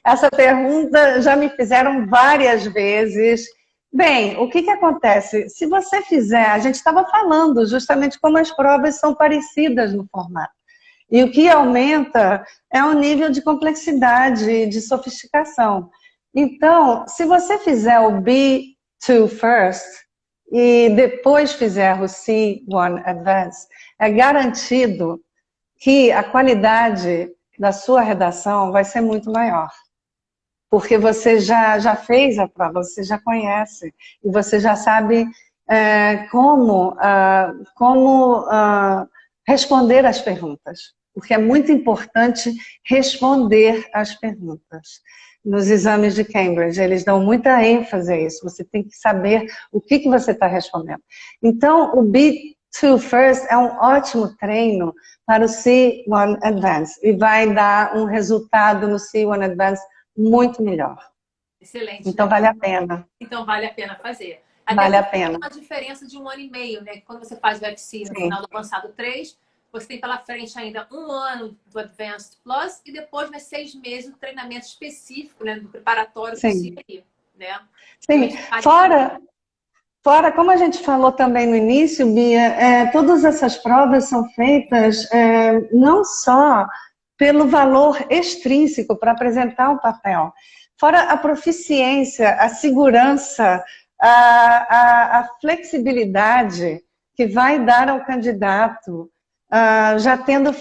Essa pergunta já me fizeram várias vezes. Bem, o que acontece? Se você fizer, a gente estava falando justamente como as provas são parecidas no formato. E o que aumenta é o nível de complexidade, de sofisticação. Então, se você fizer o B2 First e depois fizer o C1 Advanced, é garantido que a qualidade da sua redação vai ser muito maior. Porque você já fez a prova, você já conhece, e você já sabe como responder às perguntas. Porque é muito importante responder às perguntas. Nos exames de Cambridge, eles dão muita ênfase a isso. Você tem que saber o que você está respondendo. Então, o B2 First é um ótimo treino para o C1 Advanced e vai dar um resultado no C1 Advanced muito melhor. Excelente. Então, vale a pena. Então, vale a pena fazer. Vale a pena. Tem uma diferença de 1 ano e meio, né? Quando você faz o FC no final do avançado 3, você tem pela frente ainda 1 ano do Advanced Plus e depois, mais 6 meses, do treinamento específico, né? Do preparatório do CAE, né? Sim, fora, como a gente falou também no início, Bia, todas essas provas são feitas não só pelo valor extrínseco para apresentar um papel, fora a proficiência, a segurança a flexibilidade que vai dar ao candidato, já tendo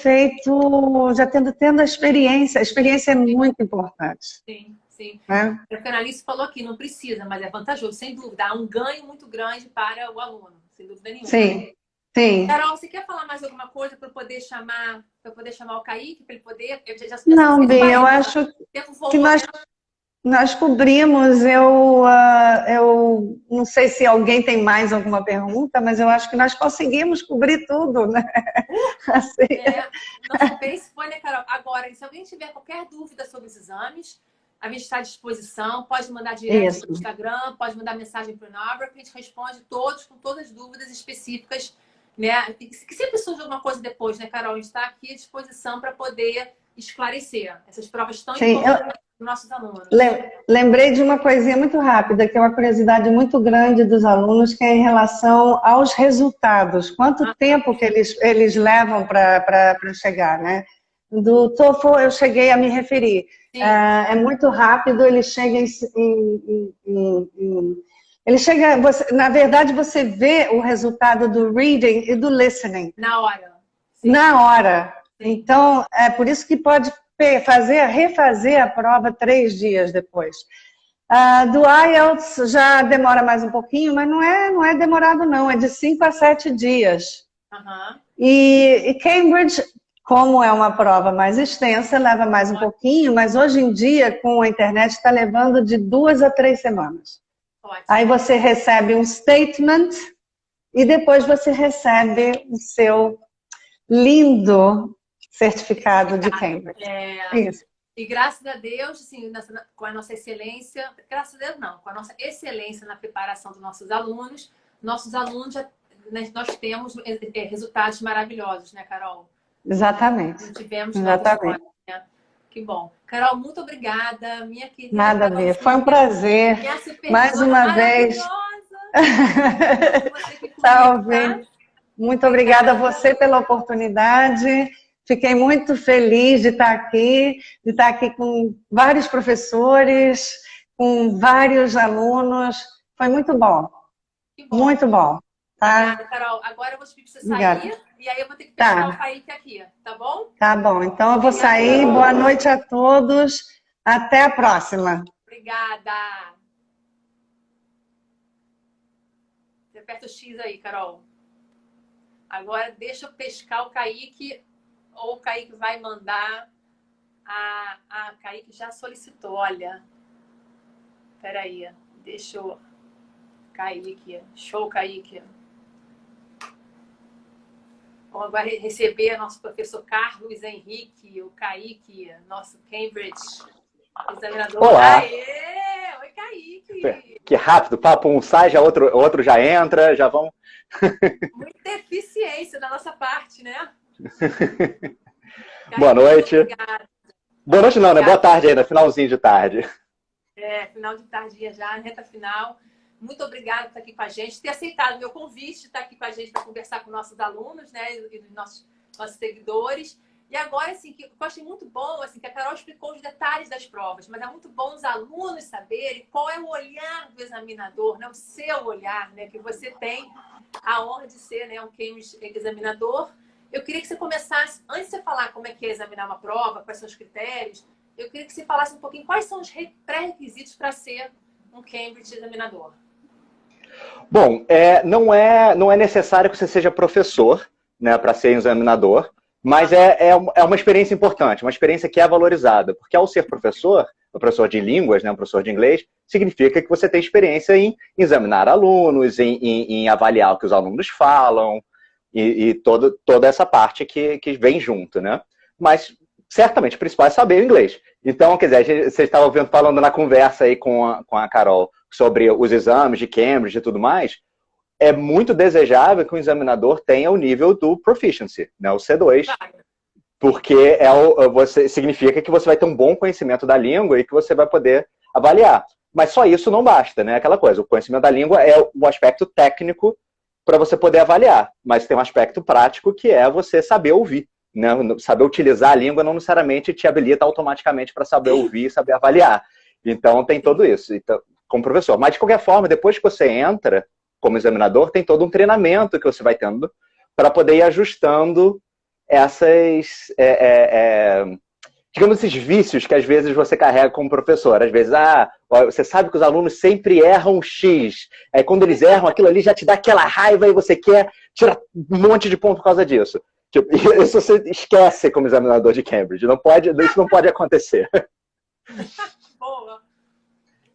tendo a experiência é muito importante. Sim, sim. Né? O canalista falou aqui, não precisa, mas é vantajoso, sem dúvida. Há um ganho muito grande para o aluno, sem dúvida nenhuma. Sim, sim. Carol, você quer falar mais alguma coisa para eu poder chamar o Kaique, para ele poder... Não, Bia, eu acho que nós cobrimos. Eu não sei se alguém tem mais alguma pergunta, mas eu acho que nós conseguimos cobrir tudo, né? Assim. Nosso base foi, né, Carol? Agora, se alguém tiver qualquer dúvida sobre os exames, a gente está à disposição. Pode mandar direto no Instagram, pode mandar mensagem para o Nabra, que a gente responde todos com todas as dúvidas específicas, né? Que sempre surge alguma coisa depois, né, Carol? A gente está aqui à disposição para poder esclarecer essas provas tão importantes para os nossos alunos. Lembrei de uma coisinha muito rápida, que é uma curiosidade muito grande dos alunos, que é em relação aos resultados. Quanto tempo que eles levam para chegar, né? Do TOEFL eu cheguei a me referir. É muito rápido, ele chega na verdade, você vê o resultado do reading e do listening. Na hora. Sim. Na hora. Sim. Então, é por isso que pode refazer a prova 3 dias depois. Do IELTS já demora mais um pouquinho, mas não é demorado não, é de 5 a 7 dias. E Cambridge, como é uma prova mais extensa, leva mais um pouquinho, mas hoje em dia, com a internet, está levando de 2 a 3 semanas. Ótimo. Aí você recebe um statement e depois você recebe o seu lindo certificado de Cambridge. Isso. E graças a Deus, assim, com a nossa excelência, graças a Deus não, com a nossa excelência na preparação dos nossos alunos nós temos resultados maravilhosos, né, Carol? Exatamente. Não tivemos Exatamente. Né? Que bom. Carol, muito obrigada, minha querida. Nada a ver, foi um prazer. Mais uma vez. Salve. Muito obrigada a você pela oportunidade. Fiquei muito feliz de estar aqui com vários professores, com vários alunos. Foi muito bom. Muito bom. Tá? Obrigada, Carol. Agora eu vou te pedir para você sair e aí eu vou ter que fechar o Kaique aqui, tá bom? Tá bom. Então eu vou sair. Boa noite a todos. Até a próxima. Obrigada. Você aperta o X aí, Carol. Agora deixa eu pescar o Kaique, ou o Kaique vai mandar. A Kaique já solicitou, olha. Peraí, deixa eu... Kaique, show, Kaique. Vamos agora receber nosso professor Carlos Henrique, o Kaique, nosso Cambridge examinador. Olá! Aê! Oi, Kaique! Que rápido, papo, um sai, já outro já entra, já vão... Muita eficiência da nossa parte, né? Boa noite. Obrigada. Boa noite não, né? Boa tarde ainda, finalzinho de tarde. Final de tarde já, reta final. Muito obrigada por estar aqui com a gente, ter aceitado o meu convite de estar aqui com a gente para conversar com nossos alunos, né, e dos nossos seguidores. E agora, assim, que eu achei muito bom, assim, que a Carol explicou os detalhes das provas, mas é muito bom os alunos saberem qual é o olhar do examinador, né, o seu olhar, né, que você tem a honra de ser, né, um Cambridge examinador. Eu queria que você começasse, antes de você falar como é que é examinar uma prova, quais são os critérios, eu queria que você falasse um pouquinho quais são os pré-requisitos para ser um Cambridge examinador. Bom, não é necessário que você seja professor, né, para ser examinador, mas é uma experiência importante, uma experiência que é valorizada, porque ao ser professor, um professor de línguas, né, um professor de inglês, significa que você tem experiência em examinar alunos, em avaliar o que os alunos falam, e toda essa parte que vem junto, né? Mas, certamente, o principal é saber o inglês. Então, quer dizer, você estava falando na conversa aí com a Carol sobre os exames de Cambridge e tudo mais, é muito desejável que o examinador tenha o nível do proficiency, né, o C2, porque significa que você vai ter um bom conhecimento da língua e que você vai poder avaliar. Mas só isso não basta, né? Aquela coisa, o conhecimento da língua é o aspecto técnico para você poder avaliar, mas tem um aspecto prático que é você saber ouvir, né? Saber utilizar a língua não necessariamente te habilita automaticamente para saber ouvir e saber avaliar. Então, tem tudo isso. Então, como professor. Mas, de qualquer forma, depois que você entra como examinador, tem todo um treinamento que você vai tendo para poder ir ajustando essas, digamos, esses vícios que às vezes você carrega como professor. Às vezes, você sabe que os alunos sempre erram X. Aí quando eles erram, aquilo ali já te dá aquela raiva e você quer tirar um monte de ponto por causa disso. Tipo, isso você esquece como examinador de Cambridge. Isso não pode acontecer. Boa.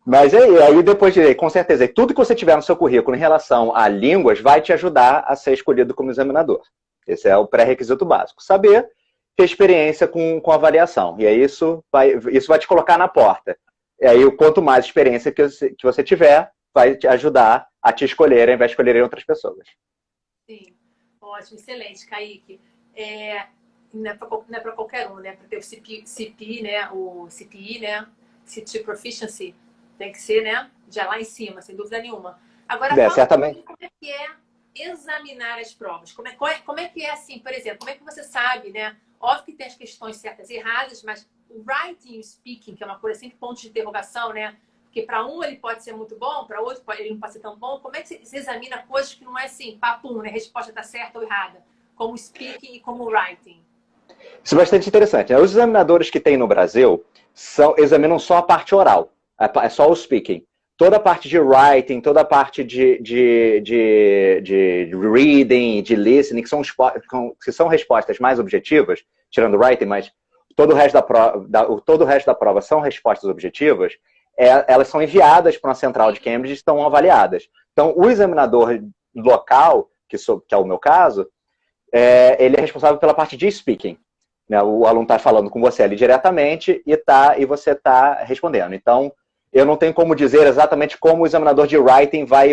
Mas aí depois, com certeza, tudo que você tiver no seu currículo em relação a línguas vai te ajudar a ser escolhido como examinador. Esse é o pré-requisito básico. Saber ter experiência com avaliação. E aí isso vai te colocar na porta. E aí, quanto mais experiência que você tiver, vai te ajudar a te escolher, ao invés de escolherem outras pessoas. Sim, ótimo, excelente, Kaique. Não é para qualquer um, né? Para ter o CP, né? O CPI, né? CT Proficiency, tem que ser, né? Já lá em cima, sem dúvida nenhuma. Agora, fala certamente. como é que é examinar as provas. Como é que é assim, por exemplo, como é que você sabe, né? Óbvio que tem as questões certas e erradas, mas o writing e o speaking, que é uma coisa sempre ponto de interrogação, né? Porque para um ele pode ser muito bom, para outro ele não pode ser tão bom. Como é que você examina coisas que não é assim, papum, né? A resposta está certa ou errada, como o speaking e como o writing? Isso é bastante interessante, né? Os examinadores que tem no Brasil examinam só a parte oral, é só o speaking. Toda a parte de writing, toda a parte de reading, de listening, que são respostas mais objetivas, tirando o writing, mas todo o resto da prova são respostas objetivas, elas são enviadas para uma central de Cambridge e estão avaliadas. Então, o examinador local, que é o meu caso, ele é responsável pela parte de speaking. Né? O aluno está falando com você ali diretamente e você está respondendo. Então, eu não tenho como dizer exatamente como o examinador de writing vai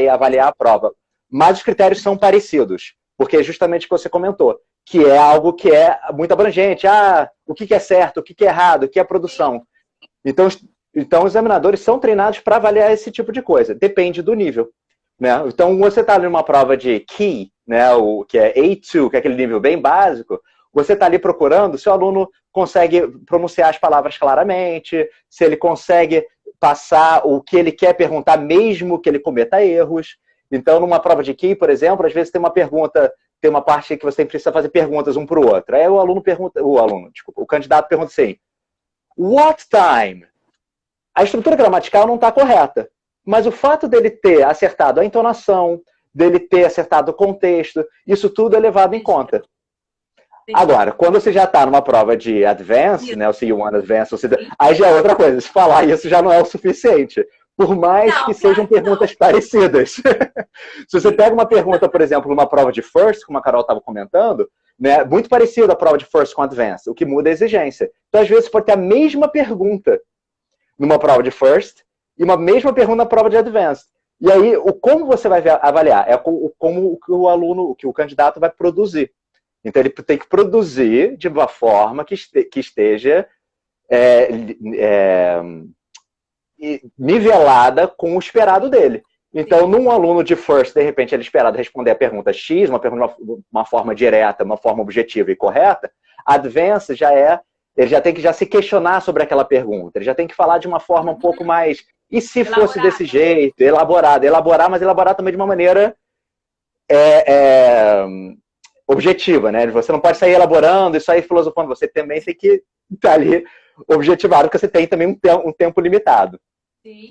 avaliar a prova. Mas os critérios são parecidos, porque é justamente o que você comentou, que é algo que é muito abrangente. O que é certo, o que é errado, o que é produção. Então os examinadores são treinados para avaliar esse tipo de coisa. Depende do nível. Né? Então, você está ali numa prova de Key, né, que é A2, que é aquele nível bem básico, você está ali procurando se o aluno consegue pronunciar as palavras claramente, se ele consegue passar o que ele quer perguntar, mesmo que ele cometa erros. Então, numa prova de Key, por exemplo, às vezes tem uma parte que você precisa fazer perguntas um para o outro. Aí o candidato pergunta assim, what time? A estrutura gramatical não está correta. Mas o fato dele ter acertado a entonação, dele ter acertado o contexto, isso tudo é levado em conta. Agora, quando você já está numa prova de Advanced, né, o C1 Advanced, aí já é outra coisa. Se falar isso já não é o suficiente. Por mais que sejam perguntas parecidas. Se você pega uma pergunta, por exemplo, numa prova de First, como a Carol estava comentando, né, muito parecida a prova de First com Advanced, o que muda é a exigência. Então, às vezes, você pode ter a mesma pergunta numa prova de First e uma mesma pergunta na prova de Advanced. E aí, como você vai avaliar? É como que o candidato vai produzir. Então, ele tem que produzir de uma forma que esteja nivelada com o esperado dele. Então, num aluno de First, de repente, ele é esperado responder a pergunta X, uma forma direta, uma forma objetiva e correta. Advanced ele já tem que se questionar sobre aquela pergunta. Ele já tem que falar de uma forma um pouco mais... E se fosse desse jeito? Elaborar, mas elaborar também de uma maneira objetiva, né? Você não pode sair elaborando e sair filosofando. Você também tem que estar ali objetivado, porque você tem também um tempo limitado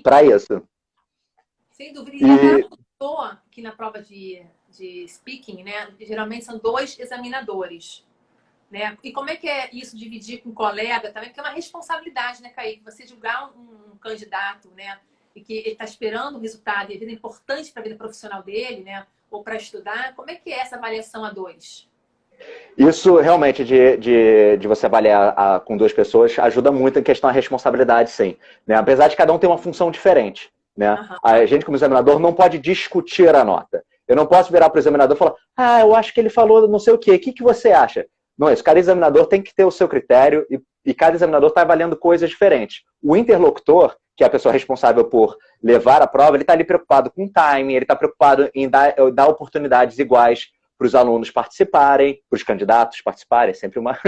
para isso. Sem dúvida. E a pessoa que na prova de speaking, né? Geralmente são 2 examinadores. Né? E como é que é isso, dividir com um colega também? Porque é uma responsabilidade, né, Kaique? Você julgar um candidato, né? E que ele está esperando o resultado e a vida é importante para a vida profissional dele, né? Ou para estudar. Como é que é essa avaliação a 2? Isso realmente de você avaliar com 2 pessoas ajuda muito em questão da responsabilidade, sim. Né? Apesar de cada um ter uma função diferente. Né? Uhum. A gente, como examinador, não pode discutir a nota. Eu não posso virar para o examinador e falar, eu acho que ele falou não sei o quê. O que você acha? Não é isso. Cada examinador tem que ter o seu critério e cada examinador está avaliando coisas diferentes. O interlocutor, que é a pessoa responsável por levar a prova, ele está ali preocupado com o timing, ele está preocupado em dar oportunidades iguais para os alunos participarem, para os candidatos participarem, é sempre uma...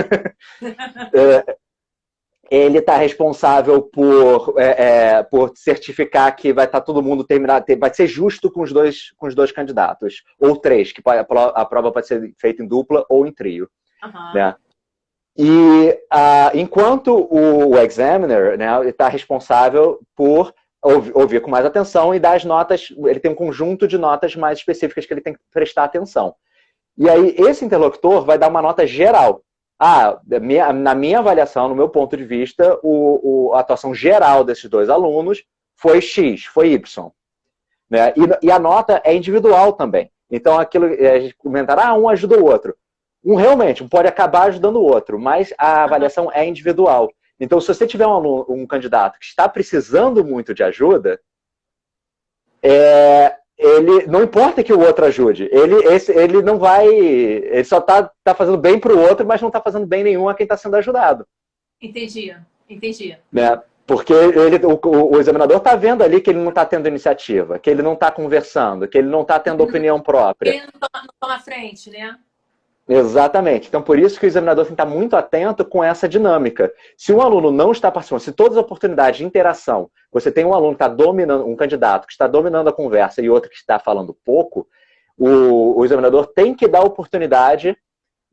ele está responsável por certificar que vai estar todo mundo terminado, vai ser justo com os dois candidatos, ou três, que a prova pode ser feita em dupla ou em trio. Né? E enquanto o examiner, né, está responsável por ouvir com mais atenção e dar as notas, ele tem um conjunto de notas mais específicas que ele tem que prestar atenção. E aí esse interlocutor vai dar uma nota geral. Na minha avaliação, no meu ponto de vista, a atuação geral desses dois alunos foi X, foi Y. Né? E a nota é individual também. Então, aquilo a gente comentar, um ajuda o outro. Realmente, pode acabar ajudando o outro, mas a avaliação é individual. Então, se você tiver um candidato que está precisando muito de ajuda, ele não importa que o outro ajude, ele não vai, ele só está fazendo bem para o outro, mas não está fazendo bem nenhum a quem está sendo ajudado. Entendi. Né? Porque o examinador está vendo ali que ele não está tendo iniciativa, que ele não está conversando, que ele não está tendo opinião própria. Ele não toma a frente, né? Exatamente. Então, por isso que o examinador tem que estar muito atento com essa dinâmica. Se um aluno não está participando, se todas as oportunidades de interação, você tem um aluno que está dominando, um candidato que está dominando a conversa e outro que está falando pouco, o examinador tem que dar a oportunidade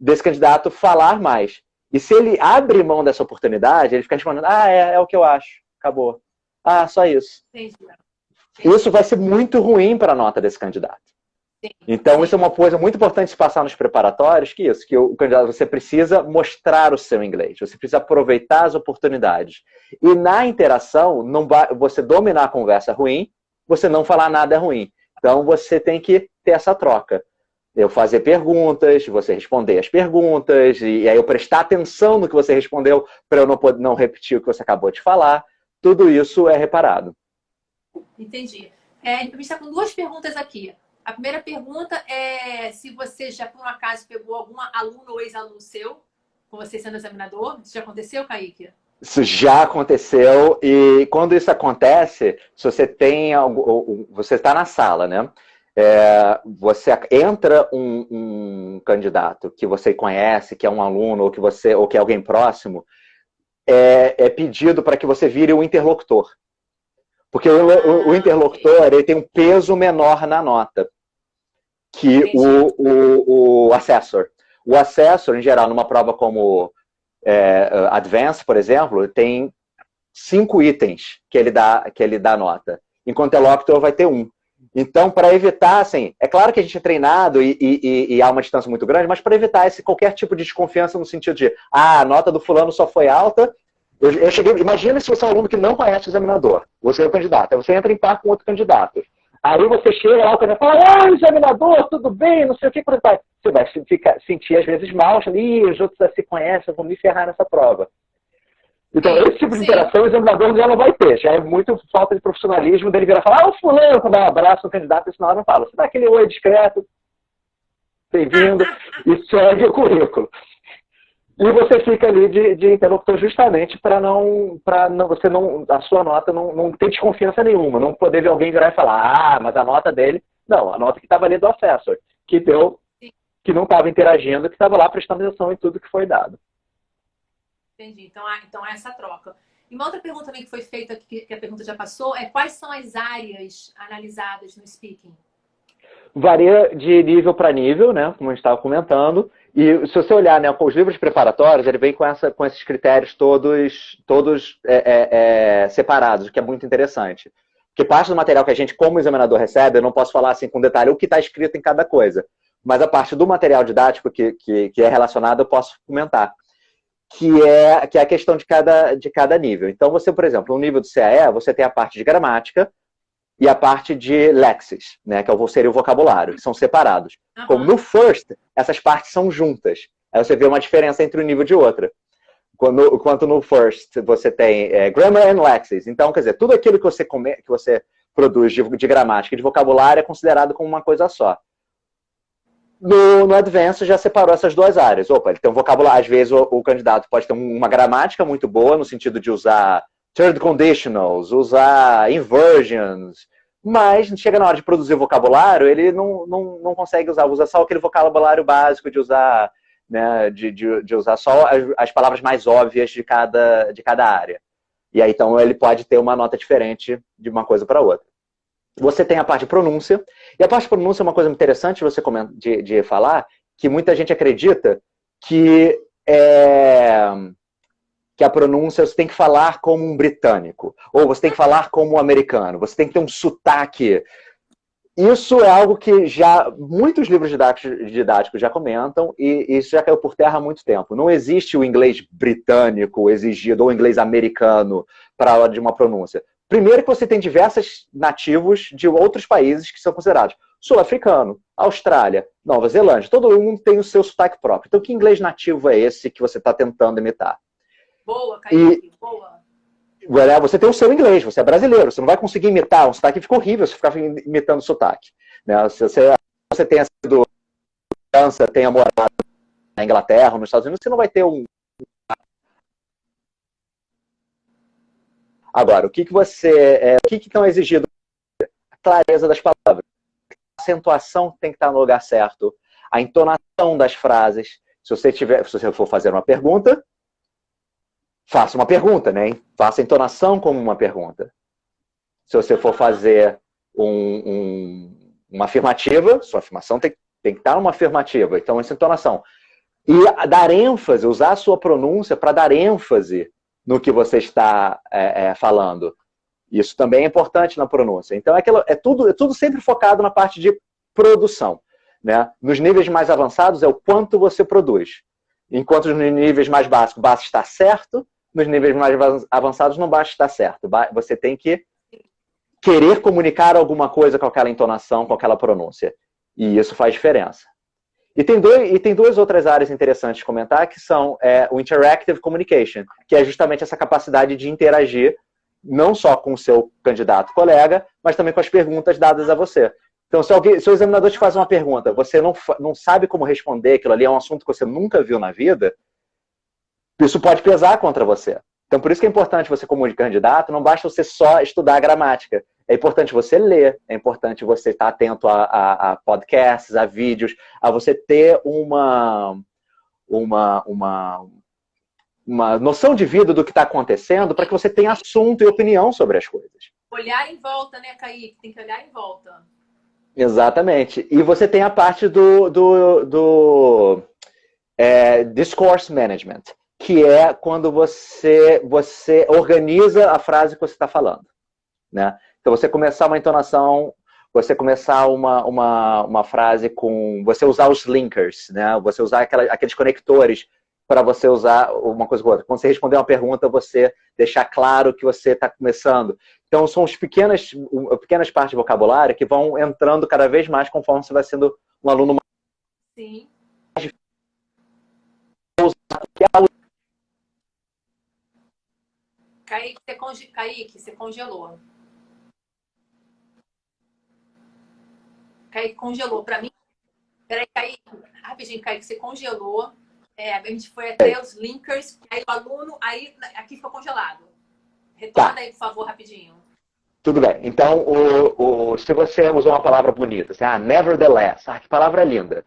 desse candidato falar mais. E se ele abre mão dessa oportunidade, ele fica respondendo, é o que eu acho, acabou. Só isso. Entendi. Isso vai ser muito ruim para a nota desse candidato. Então, isso é uma coisa muito importante de passar nos preparatórios, que o candidato, você precisa mostrar o seu inglês, você precisa aproveitar as oportunidades. E na interação, você dominar a conversa ruim, você não falar nada é ruim. Então, você tem que ter essa troca. Eu fazer perguntas, você responder as perguntas, e aí eu prestar atenção no que você respondeu, para eu não repetir o que você acabou de falar. Tudo isso é reparado. Entendi. A gente está com duas perguntas aqui. A primeira pergunta é se você já, por um acaso, pegou algum aluno ou ex-aluno seu, com você sendo examinador. Isso já aconteceu, Kaique? Isso já aconteceu, e quando isso acontece, se você tem você está na sala, né? Você entra um candidato que você conhece, que é um aluno, ou que é alguém próximo, é pedido para que você vire o interlocutor. Porque o interlocutor ele tem um peso menor na nota que o assessor. O assessor, em geral, numa prova como Advanced, por exemplo, tem 5 itens que ele dá nota, enquanto o interlocutor vai ter 1. Então, para evitar, assim, é claro que a gente é treinado e há uma distância muito grande, mas para evitar qualquer tipo de desconfiança no sentido de a nota do fulano só foi alta. Imagina se você é um aluno que não conhece o examinador, você é o candidato, aí você entra em par com outro candidato. Aí você chega lá, o candidato fala, examinador, tudo bem, não sei o que, por exemplo. Você vai sentir às vezes mal, os outros já se conhecem, vão me ferrar nessa prova. Então, esse tipo de interação o examinador já não vai ter. Já é muito falta de profissionalismo dele virar e falar, o fulano, quando dá um abraço no candidato, isso na hora não fala. Você dá aquele oi discreto, bem-vindo, e segue o currículo. E você fica ali de interlocutor justamente para a sua nota não ter desconfiança nenhuma, não poder ver alguém virar e falar, mas a nota dele, não, a nota que estava ali do assessor, que não estava interagindo, que estava lá prestando atenção em tudo que foi dado. Entendi, então é essa troca. E uma outra pergunta também que foi feita, que a pergunta já passou, quais são as áreas analisadas no speaking? Varia de nível para nível, né, como a gente estava comentando. E se você olhar, né, os livros preparatórios, ele vem com esses critérios todos separados, o que é muito interessante. Porque parte do material que a gente, como examinador, recebe, eu não posso falar assim com detalhe o que está escrito em cada coisa. Mas a parte do material didático que é relacionado, eu posso comentar. Que é a questão de cada nível. Então, você, por exemplo, no nível do CAE, você tem a parte de gramática e a parte de léxis, né, que seria o vocabulário, que são separados. Como no First, essas partes são juntas. Aí você vê uma diferença entre um nível de outra. Enquanto no First você tem Grammar and Léxis. Então, quer dizer, tudo aquilo que você produz de gramática e de vocabulário é considerado como uma coisa só. No Advanced já separou essas duas áreas. Ele tem um vocabulário, às vezes o candidato pode ter uma gramática muito boa, no sentido de usar third conditionals, usar inversions, mas chega na hora de produzir vocabulário, ele não consegue usa só aquele vocabulário básico de usar né, de usar só as palavras mais óbvias de cada área. E aí, então, ele pode ter uma nota diferente de uma coisa para outra. Você tem a parte de pronúncia, e a parte de pronúncia é uma coisa interessante de falar, que muita gente acredita que a pronúncia você tem que falar como um britânico, ou você tem que falar como um americano, você tem que ter um sotaque. Isso é algo que já muitos livros didáticos já comentam, e isso já caiu por terra há muito tempo. Não existe o inglês britânico exigido, ou o inglês americano para a hora de uma pronúncia. Primeiro que você tem diversos nativos de outros países que são considerados sul-africano, Austrália, Nova Zelândia. Todo mundo tem o seu sotaque próprio. Então, que inglês nativo é esse que você está tentando imitar? Boa, Kaique, boa. Você tem o seu inglês, você é brasileiro, você não vai conseguir imitar um sotaque, fica horrível se ficar imitando sotaque. Né? Se você tenha sido criança, tenha morado na Inglaterra ou nos Estados Unidos, você não vai ter um... Agora, o que estão exigindo? A clareza das palavras. A acentuação tem que estar no lugar certo. A entonação das frases. Se você for fazer uma pergunta, faça uma pergunta, né? Faça a entonação como uma pergunta. Se você for fazer uma afirmativa, sua afirmação tem que estar uma afirmativa. Então, essa entonação. E dar ênfase, usar a sua pronúncia para dar ênfase no que você está falando. Isso também é importante na pronúncia. Então, é tudo sempre focado na parte de produção. Né? Nos níveis mais avançados é o quanto você produz. Enquanto nos níveis mais básicos basta estar certo, nos níveis mais avançados não basta estar certo. Você tem que querer comunicar alguma coisa com aquela entonação, com aquela pronúncia. E isso faz diferença. E tem duas outras áreas interessantes de comentar, que são o Interactive Communication, que é justamente essa capacidade de interagir não só com o seu candidato colega, mas também com as perguntas dadas a você. Então, se o examinador te faz uma pergunta, você não sabe como responder, aquilo ali é um assunto que você nunca viu na vida, isso pode pesar contra você. Então, por isso que é importante você, como candidato, não basta você só estudar a gramática. É importante você ler, é importante você estar atento a podcasts, a vídeos, a você ter uma noção de vida do que está acontecendo para que você tenha assunto e opinião sobre as coisas. Olhar em volta, né, Kaique? Tem que olhar em volta. Exatamente. E você tem a parte do discourse management, que é quando você organiza a frase que você está falando. Né? Então, você começar uma entonação, você começar uma frase com... Você usar os linkers, né? Você usar aqueles conectores para você usar uma coisa com outra. Quando você responder uma pergunta, você deixar claro que você está começando. Então, são pequenas partes de vocabulário que vão entrando cada vez mais conforme você vai sendo um aluno mais... Sim. Kaique, você congelou. Kaique congelou. Para mim... Peraí, Kaique. Rapidinho, Kaique, você congelou. A gente foi até os linkers. Aí o aluno... Aí aqui ficou congelado. Retorna aí, por favor, rapidinho. Tudo bem. Então, se você usou uma palavra bonita, assim, nevertheless, que palavra linda.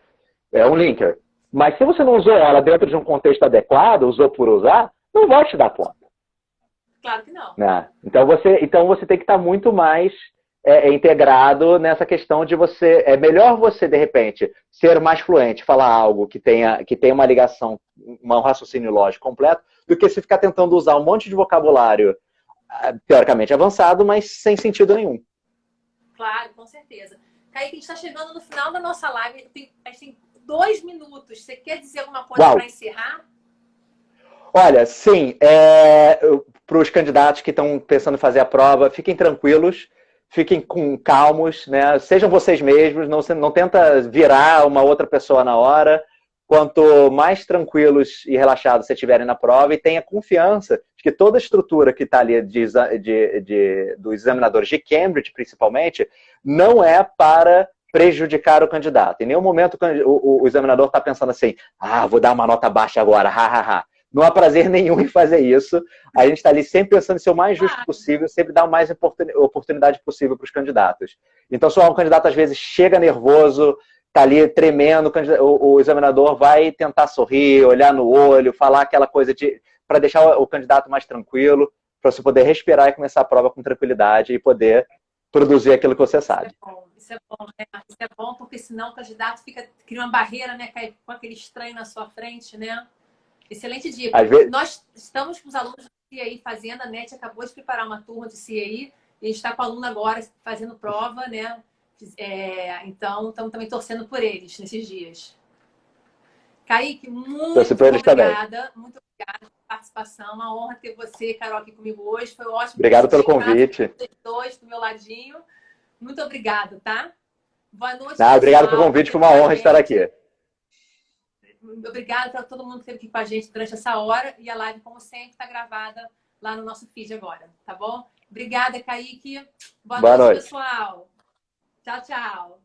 É um linker. Mas se você não usou ela dentro de um contexto adequado, usou por usar, não vai te dar conta. Claro que não. Né? Então você tem que estar muito mais integrado nessa questão de você... É melhor você, de repente, ser mais fluente, falar algo que tenha uma ligação, um raciocínio lógico completo, do que se ficar tentando usar um monte de vocabulário teoricamente avançado, mas sem sentido nenhum. Claro, com certeza. Kaique, a gente está chegando no final da nossa live. A gente tem 2 minutos. Você quer dizer alguma coisa para encerrar? Olha, sim. Para os candidatos que estão pensando em fazer a prova, fiquem tranquilos, fiquem calmos, né? Sejam vocês mesmos, não tenta virar uma outra pessoa na hora. Quanto mais tranquilos e relaxados vocês estiverem na prova, e tenha confiança de que toda a estrutura que está ali dos examinadores de Cambridge, principalmente, não é para prejudicar o candidato. Em nenhum momento o examinador está pensando assim, vou dar uma nota baixa agora, ha. Não há prazer nenhum em fazer isso. A gente está ali sempre pensando em ser o mais justo possível, sempre dar a mais oportunidade possível para os candidatos. Então, se um candidato às vezes chega nervoso, tá ali tremendo, o examinador vai tentar sorrir, olhar no olho, falar aquela coisa para deixar o candidato mais tranquilo, para você poder respirar e começar a prova com tranquilidade e poder produzir aquilo que você sabe. Isso é bom, né? Isso é bom porque senão o candidato cria uma barreira, né? Cai com aquele estranho na sua frente, né? Excelente dica. Às vezes... Nós estamos com os alunos do CAI fazendo, a NET acabou de preparar uma turma de CAI e a gente está com o aluno agora fazendo prova, né? Então, estamos também torcendo por eles nesses dias. Kaique, muito obrigada. Muito obrigada pela participação. Uma honra ter você, Carol, aqui comigo hoje. Foi ótimo. Obrigado pelo convite. Vocês dois do meu ladinho. Muito obrigada, tá? Boa noite. Obrigado pelo convite. Foi uma honra estar aqui. Obrigada para todo mundo que esteve aqui com a gente durante essa hora. E a live, como sempre, está gravada lá no nosso feed agora, tá bom? Obrigada, Kaique. Boa noite, pessoal. Tchau, tchau.